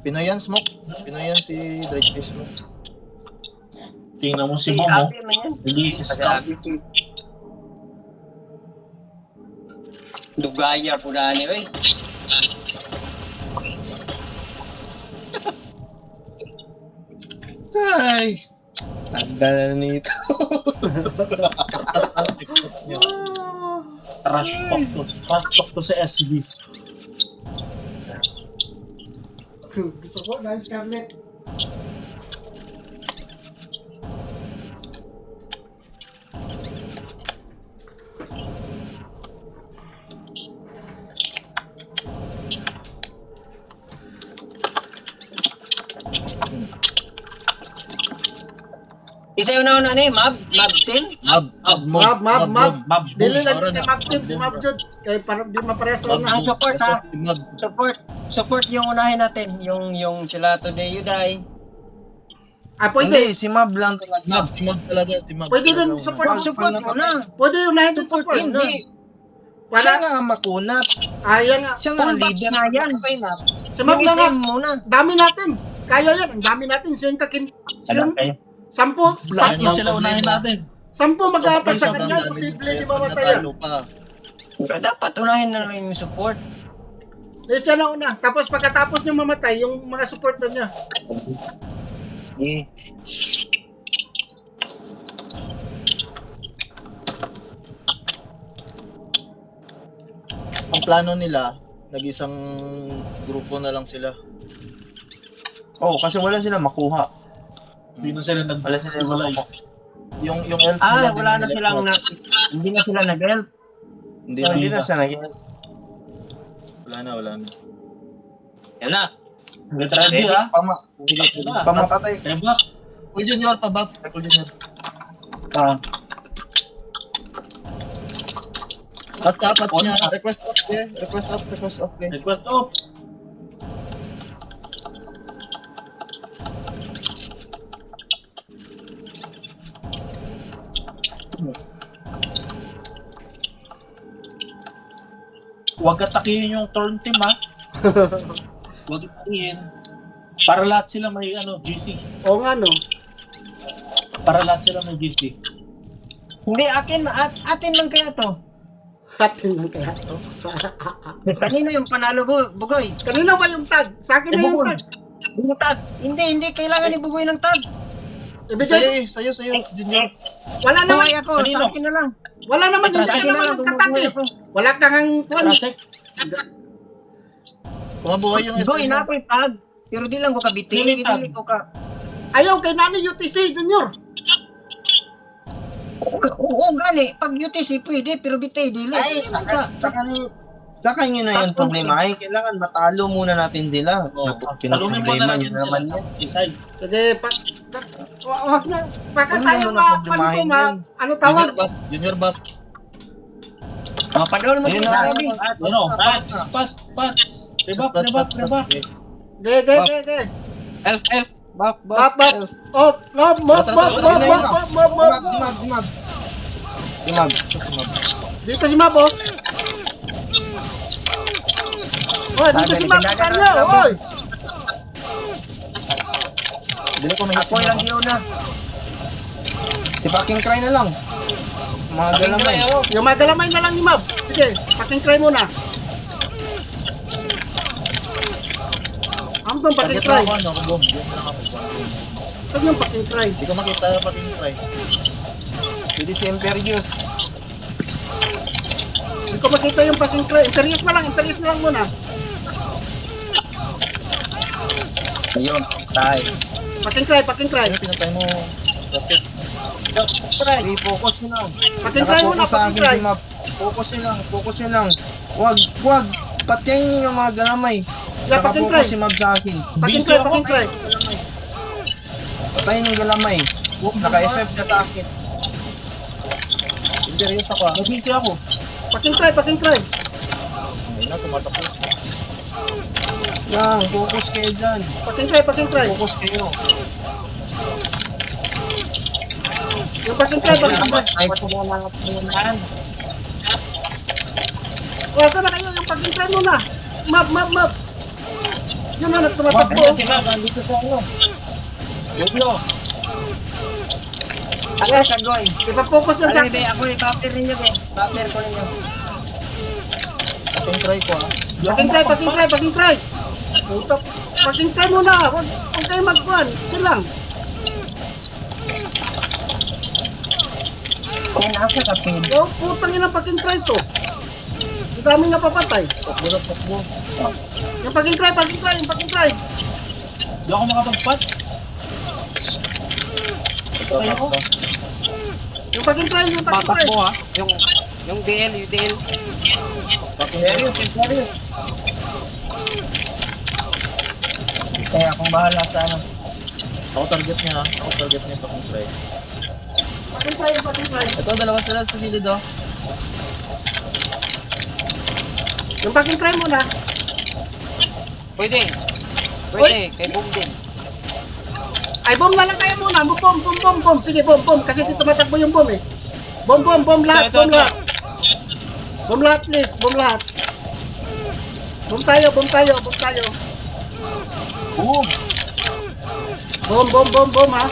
Pinoy yan, Smoke. Pinoy yan si Dreadfish mo. Tingnan mo si Momo. Abi man yan. Release scout. Dugaya po na ni oy. Ay! Tagal na nito. Trash talk to. Trash talk to sa SB. Gusto ko, dahil Scarlet. Isa yung una ni Mab team. Mab. Dili lang Para ni na- Mab team, si Mab Jud. Kaya para di mapareso na. Support, ha? Support yung unahin natin, yung sila Today You Die. Ah, Hindi, pwede. si Mab lang talaga. Si Mab talaga, si Mab. Pwede din talaga. support. Support mo na. Pwede unahin din support. Hindi. Siya Para, nga makunat. ayan nga. Siya nga Full box leader. nga yan. Patay na. Si Mab lang nga. Yung muna. Dami natin. Kaya yan. Ang dami natin. So yung kakin... Alam Yung kayo. sampu. Laki Yan ang sila unahin problema. natin. Sampu mag-attack sa Sobrang kanya. dami Posible nila. di mamatay yan. Natalo pa. Dapat unahin na lang yung support. siya na una. Tapos pagkatapos niya mamatay, yung mga supporter niya. Eh. Ang plano nila, nag-isang grupo na lang sila. Oh, kasi wala sila makuha. Hindi na sila Wala sila nag-iwalay. makuha. Yung elf nila, Wala na din silang na, hindi na sila nag-help. Hindi So, na, hindi na siya naging wala na. Yan na. Hanggang ready ha. pamatay. Diba? Cool Junior, pa-buff. Cool Junior. Pats niya. Request off, eh. Request off, guys. Request off. Huwag atakihin yung turn team ha. Huwag atakihin. Para lahat sila may GC. Oo nga, no? Para lahat sila may GC. Hindi, atin lang kaya to. Atin lang kaya to. Kanino yung panalo, Bugoy? Kanina ba yung tag? Sa akin na yung tag. Yung tag. Hindi kailangan ni Bugoy ng tag. Ibigay, Sa'yo, Junior. wala naman, Kaway ako, Kanino? sa akin na lang. wala naman, hindi ka Sa akin na naman lang, magtatag eh. ako. Wala kang kwan. Trasek. Kumabuhay yung Bugoy, SL. na ako yung tag. Pero di lang ko kabitin. Hindi tag. Hindi ko ka. Ayaw, kay Nani UTC, Junior. Oo, gani. Pag UTC pwede, pero bitay, dili. Ay, sa kanyo na yung problema. Ay, kailangan matalo muna natin sila. Talunin mo Problema na yun natin naman sila. yan. Decide. Sige, wag na. Baka Ano tayo mo na problemahin yan? ano tawag? Junior buff. Mapadol mo Ayun sa na, sabi. Pass. Rebap. De. Elf. Buff. Bap. Elf. Oh, no, mob. Si Mab. Dito si Mab, oh. Oh, dito si Mab, kanyo, oy. Dili ko may hit Ako lang yun na. Si Fucking Cry na lang. Mga galamay. Yung magalamay na lang ni Mab. Sige, paking try muna. Ang tong paking Target try. lang ako, no? Boom. Boom lang ako. Saan yung paking try? Hindi ko makita paking try. Pwede si Imperius. Hindi ko makita yung paking try. Imperius na lang muna. Ayun, tayo. Paking try. Ano pinatay mo? Traffic. Hey, focus nyo lang. Paking try muna, Nakafocus sa paking akin try. si Mab. Focus nyo lang. Wag. Patayin nyo yung mga galamay. Yeah, paking try. Nakafocus si Mab sa akin. Paking try. Patayin yung galamay. Naka-FF siya sa akin. Imperious ako, ah. Nag-GC ako. Paking try. Ayun na, tumatakbo. Yan, focus kayo dyan. Paking try. Focus kayo. Yung paking try. Ay, pumunaan. Wasa na kayo, yung paking try muna. Mab. Yun na, tumatakbo. Dito sa ano. Dito. Ako sa Goy. Ipa-focus yun sa Alam niyo, ako yung buffer ninyo, be. Buffer ko ninyo. Paking try ko, ah. Paking try. Puta, paking try muna. Huwag kayo magkuhan. Yun lang. Kung nasa kapin. Yo, putang ina paking try to. Ang daming napapatay. Takbo. Yung paking try. Hindi ako makapag-pat. Yung paking try. Patak mo ha. Yung DL. Serious. Kaya akong bahala sa ano. Ako target niya, ah. Paking try. Paking try. Ito, dalawa sila sa gilid, oh. Yung paking try muna. Pwede. Kay Boom din. Ay, bomb na lang kayo muna. Bomb. Sige, bomb. Kasi dito matakbo yung bomb eh. Bomb lahat. Bomb lahat, please. Bomb lahat. Bomb tayo. Bomb. Bomb, ha.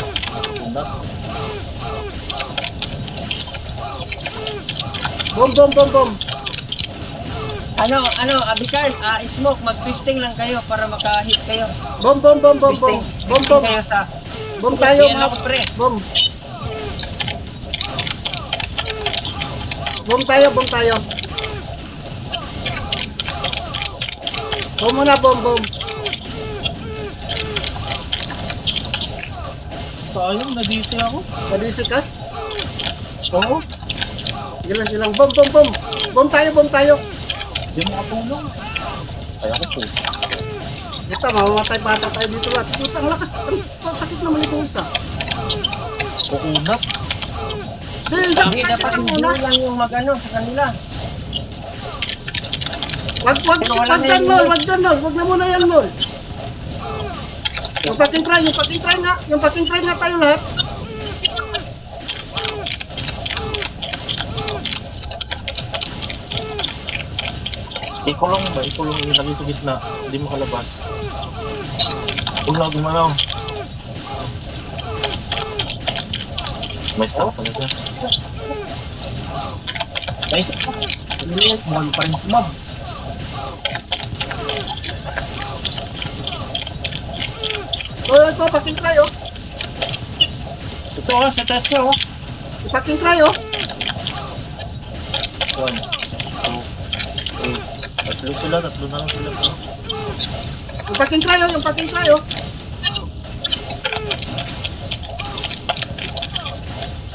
Bomb. Abikar, smoke, mag-twisting lang kayo para maka-hit kayo. Bom, bom, bom, bom, bom. Bom, bom. Kayo sa... Bom tayo, Yan mga... ako, pre. Bom. Bom tayo, bom tayo. Bom muna, bom, bom. Sayang, nadisi ako. Padisik ka? Oo. Sige lang. Bom, bom, bom. Bom tayo, bom tayo. Di makatulong. Kaya ko po. Ito, mamamatay pa ata tayo dito lahat. Puta, ang lakas. Ang sakit naman itong isa. Kukunat. Di, isang Hindi, dapat lang hindi muna. lang yung mag-ano sa kanila. Wag dyan, Lol. Wag na muna yan, Lol. Yung fucking try nga. Yung fucking try nga tayo lahat. Ikulong ba? Ikulong ilagay sa gitna. Hindi mo kalabas. Huwag na gumalaw. May stop pala siya. Guys, mahal pa rin kumab. Ito, fucking try, oh. Ito, sa taas ko, oh. Yung fucking try, oh. 1, 2, 3. Tatlo na lang sila. Yung fucking try, oh.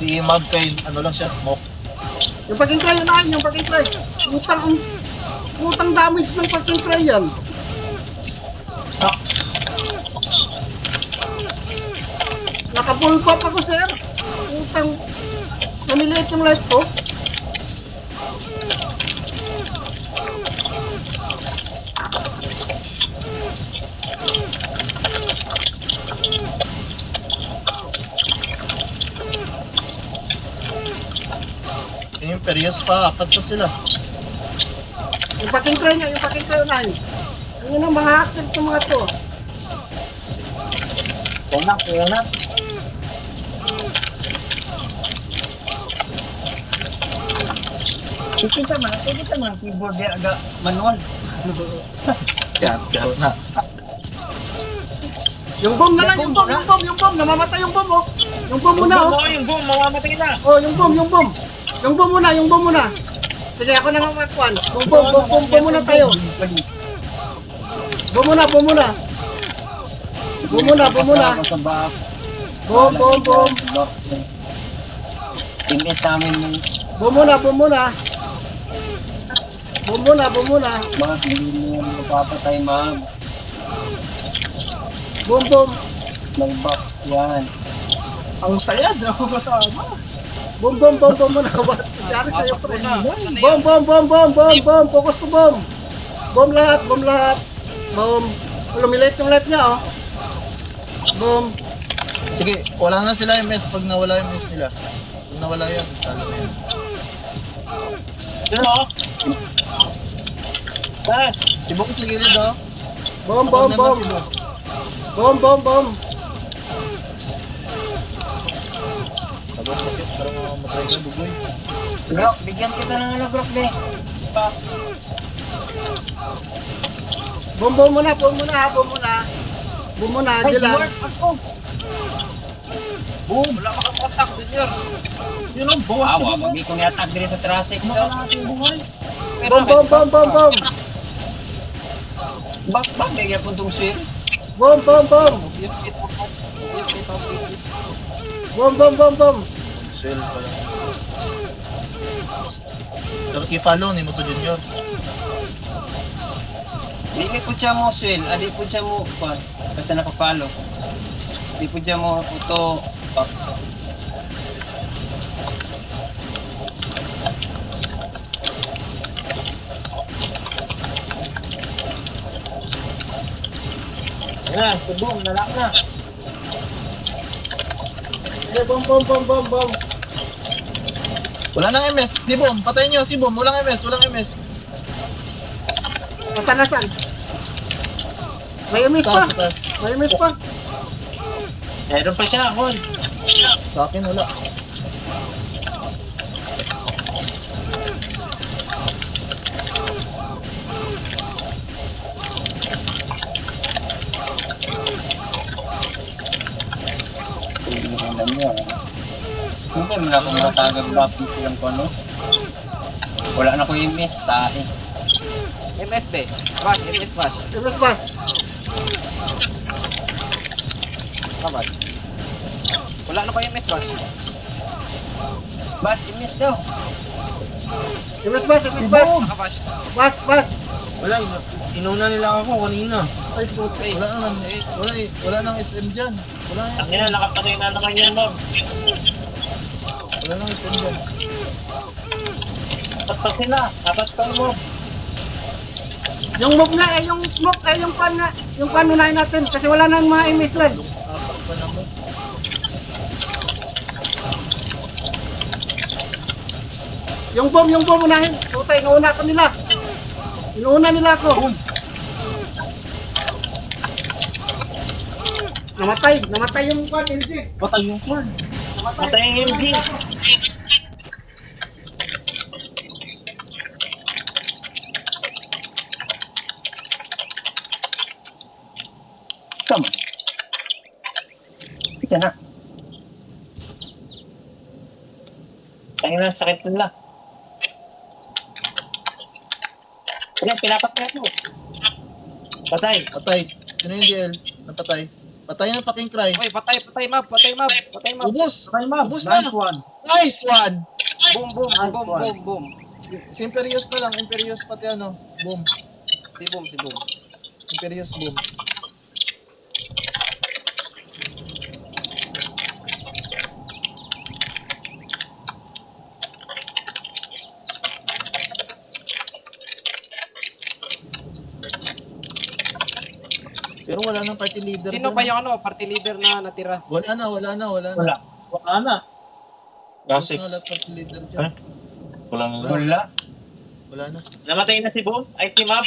Si Mab kay, ano lang siya, smoke. Yung fucking try, yung fucking try. Utang damage ng fucking try yan. Naka-full pop ako, sir. Utang. Namiliit yung life ko. Yung Imperious pa, apat pa sila. Yung fucking try unahin. Ang yun ang mga hacker itong mga to. Kunak. Kita man, keyboard dia agak manual. Yan, na. Yung bomb na lang, yung bomb. Namamatay yung bomb, oh. Yung bomb muna, oh. Yung boom, mamamatay na. Oh, yung bomb. Yung bomb muna. Sige, ako na nga magkuhan. Bomb muna tayo. Bomb muna. Bomb. Timis namin yung Bomb muna. mga hindi mo mapapatay, ma'am. Bomb. Mag-box yan. Ang saya, di ako kasama. Bomb muna. Yari sa'yo, pre. Bomb. Focus to bomb. Bomb lahat. Bomb. Lumilit yung life niya, oh. Bomb. Sige, wala na sila MS pag nawala yung MS nila. Pag nawala yan, talo na yan. Yun o. Si Bong sa gilid oh. Bomb. Abang naman si Bong. Bomb. Abang bakit parang mamatay ka bugoy. Bro, bigyan kita ng ano, bro, de. Bomb muna. Dila. Boom! Wala makakontak, Junior. Yun ang bawas Wow, hindi ko ni-attack dito sa traffic, so. Bomb. Bak, bigyan po itong swing. Bomb. Yes, ito. Bomb. Swell pa lang. Pero i-follow ni Moto Junior. Hindi po siya mo swing, di po siya mo, basta nakapalo. Hindi po siya mo ito, Ayan, si Boom, nalak na. Sige, bomb. Wala nang MS. Si Bom, patayin nyo si Bom. Walang MS. Nasaan? May miss pa. Taas. Meron pa siya, Hon. Sa akin wala. Alam niyo. Hindi mo na ako matagag bapi silang ko ano. Wala na ko yung miss, tahi. MS be. Bash, MS bash. Labas, bas. Kabat. Wala na ko MS bash. Ba't miss daw? Labas, bas. Labas, bas. Kabash. Bas, bas. Wala, inuna nila ako kanina. Ay, puto. Hey, Wala naman, wala nang SM dyan. Wala nang Ang ina, nakapatay na naman yan, Bob. Wala nang SM dyan. Tapat sila. Tapat ka mo. Yung move nga, yung smoke, yung pan nga. Yung pan unahin natin kasi wala nang mga emission. Apak pa na mo. Yung bomb unahin. Putay, inuuna ko nila. Inuuna nila ako. Namatay yung pan, LG. Patay yung turn. Patay yung MG. Come on. Diyan na. Tayo na, sakit nila. Ayan, pinapatay mo. Patay. Patay. Sino yung DL? Napatay. Patay ng fucking cry. Oy, patay mab. Ubus! Patay mab. Ubus na! Nice one. Nice one! Boom. Si Imperious na lang. Imperious pati ano. Boom. Si boom. Imperious boom. Pero wala nang party leader. Sino dun. pa yung ano, party leader na natira? Wala na. Wala na. Ubus Gasix. na lahat party leader dyan. Wala na. Wala. Wala na. Namatay na si Bob. Ay, si Mab.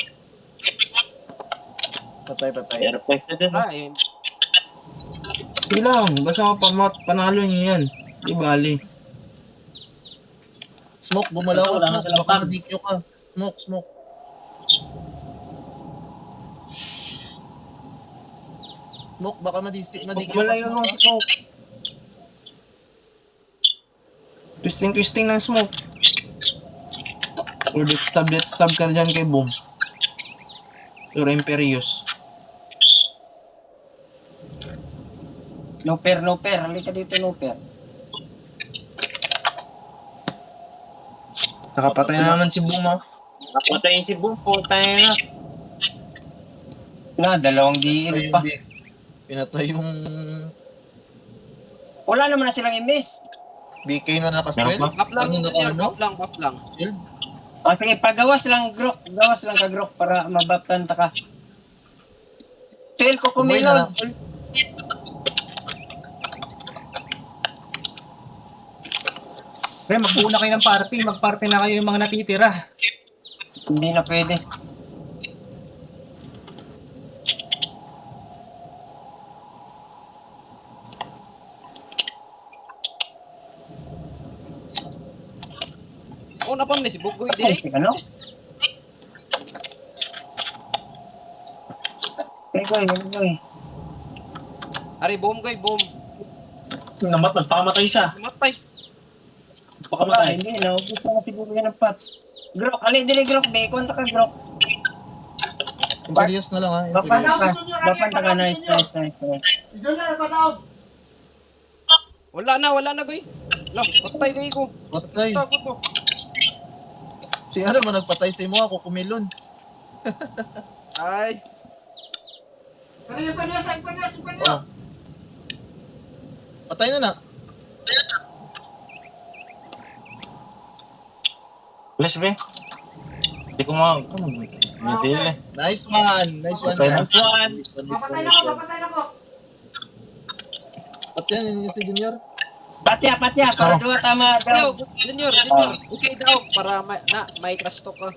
Patay. Perfect na din. Ay, Sige lang, basta panalo niyo yan. Di bali. Smoke, gumalaw ka. Wala na Smoke, silang baka pan. madikyo ka. Smoke. Smoke, baka madikyo ka. Malayo ng smoke. Twisting ng smoke. Or let's stab ka dyan kay Boom. Or Imperious. No pair. Halika dito, no pair. Nakapatay na naman si Boom ha. Napatay si Bob. Putay na. Na, dalawang DL pa. Hindi. Pinatay yung Wala naman na silang i-miss. BK na nakaswell. Meron buff lang Ano yun, na Junior. ano? Buff lang. Shield? O sige, pagawas lang ka grok para mabaptan ta ka. Fail ko Kumoy na lang. kumilon. Pre, magbuo na kayo ng party. Mag-party na kayo yung mga natitira. Hindi na pwede. Oo na pa, may si Bugoy Ay, direct. ano? Goy. Ari, boom. Nagpakamatay siya. Matay. Baka Pakamatay. hindi, naubos na siguro yan ng patch. Grok, alin dili grok, be, konta ka grok. Imperious na lang ha. Bapanta ka, nice. Junior, panaog. Wala na, Goy. Lang, patay kayo ko. Patay. Tago to. Si ano mo nagpatay sa imo ako kumilon. Ay. Ano yung panyas? Oh. Patay na. Bless, be. Hindi ko Hindi eh. Nice one. Okay, nice one. Papatay na ko. At yan, yung si Junior. Patya, para dua tama daw. Junior. Okay daw, para may crash talk ka.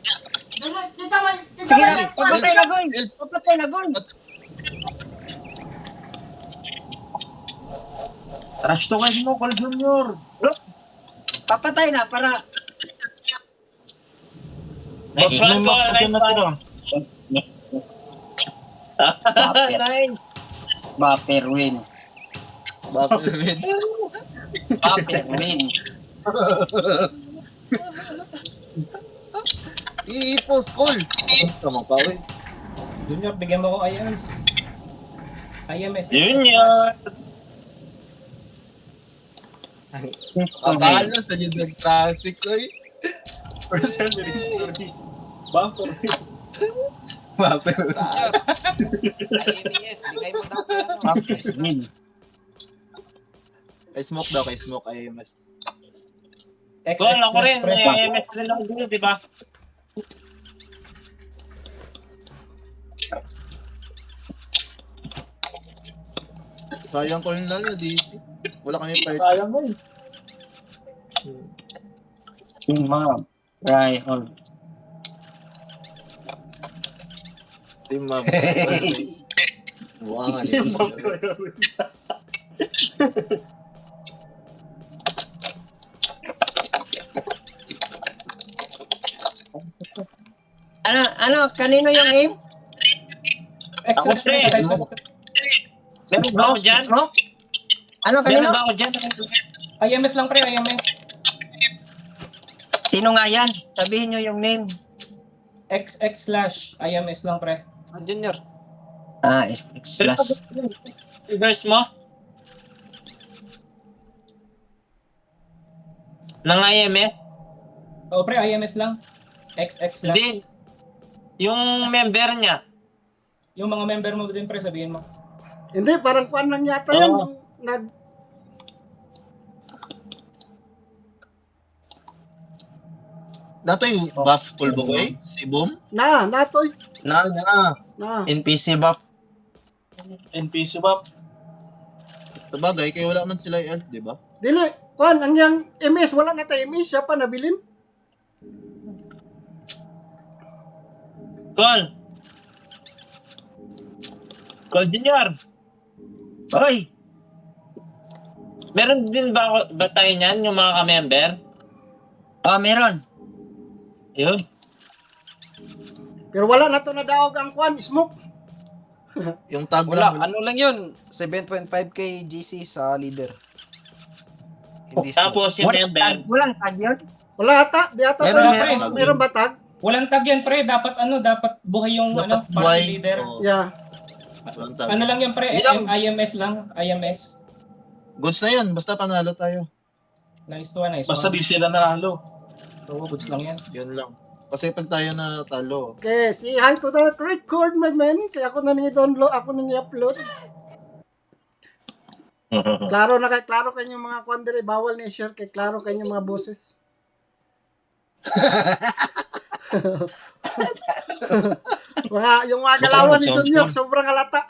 Sige na, papatay na goy. Trash to kayo mo, Call Junior. Papatay na, para... Nice one ko. Nice. Buffer wins. Bakit? Peppermint. I-post, call. Tama pa, uy. Junior, bigyan mo ko IMS. IMS. Junior! Abalos na yung nag-track 6, uy. First time na story. Bumper. Mapel. IMES, bigay mo daw kay ano. Peppermint. Kay smoke daw, kay smoke ay mas. Well, ako rin. MS rin ako dito, di ba? Sayang ko yung lalo, DC. Wala kami fight. Sayang mo eh. Yung mga Ryan. Team Mab. Buwangan Yung yun. mga Kanino yung aim? Ako, pre. Meron ba ako dyan? Ano, kanino? Meron ba ako dyan? IMS lang pre, IMS. Sino nga yan? Sabihin nyo yung name. XX/ IMS lang pre. Junior. Slash. Reverse mo? Nang IMF? O pre, IMS lang. XX lang. Hindi. Yung member niya. Yung mga member mo din pre, sabihin mo. Hindi, parang kuan lang yata yan. Oo. Yung nag... Nato yung buff pulbo ko eh. Si Boom. Natoy. Na. Na. NPC buff. NPC ba? Sabagay, kaya wala man sila i-alt, di ba? Dili, kuan, ang yang MS, wala na tayo MS, siya pa nabilin. Call. Call Junior. Hoy. Meron din ba tayo niyan, yung mga ka-member? Meron. Yun. Pero wala na to na daog ang kuan, smoke. Yung tag Wala, lang. ano lang yun? 7.5k GC sa leader. Hindi smoke. Tapos yung member. Walang tag yun. Wala ata, di ata Meron, to. meron. Meron ba tag? Walang tag yan pre, dapat buhay yung Dapat party buhay. leader. Oo, Yeah. walang tag. Ano lang yan pre, Ilang- IMS lang, IMS. Goods na yun, basta panalo tayo. Nice one, nice Basta one. di sila nanalo. Oo, goods lang yan. Yun lang. Kasi pag tayo na talo, Okay, si hi to the record, my man. Kaya ako na download, ako na upload. Klaro na klaro kanyang mga kuan dire, bawal ni share kay klaro kanyang mga boses. Yung mga galawan ni Junior, sobrang halata.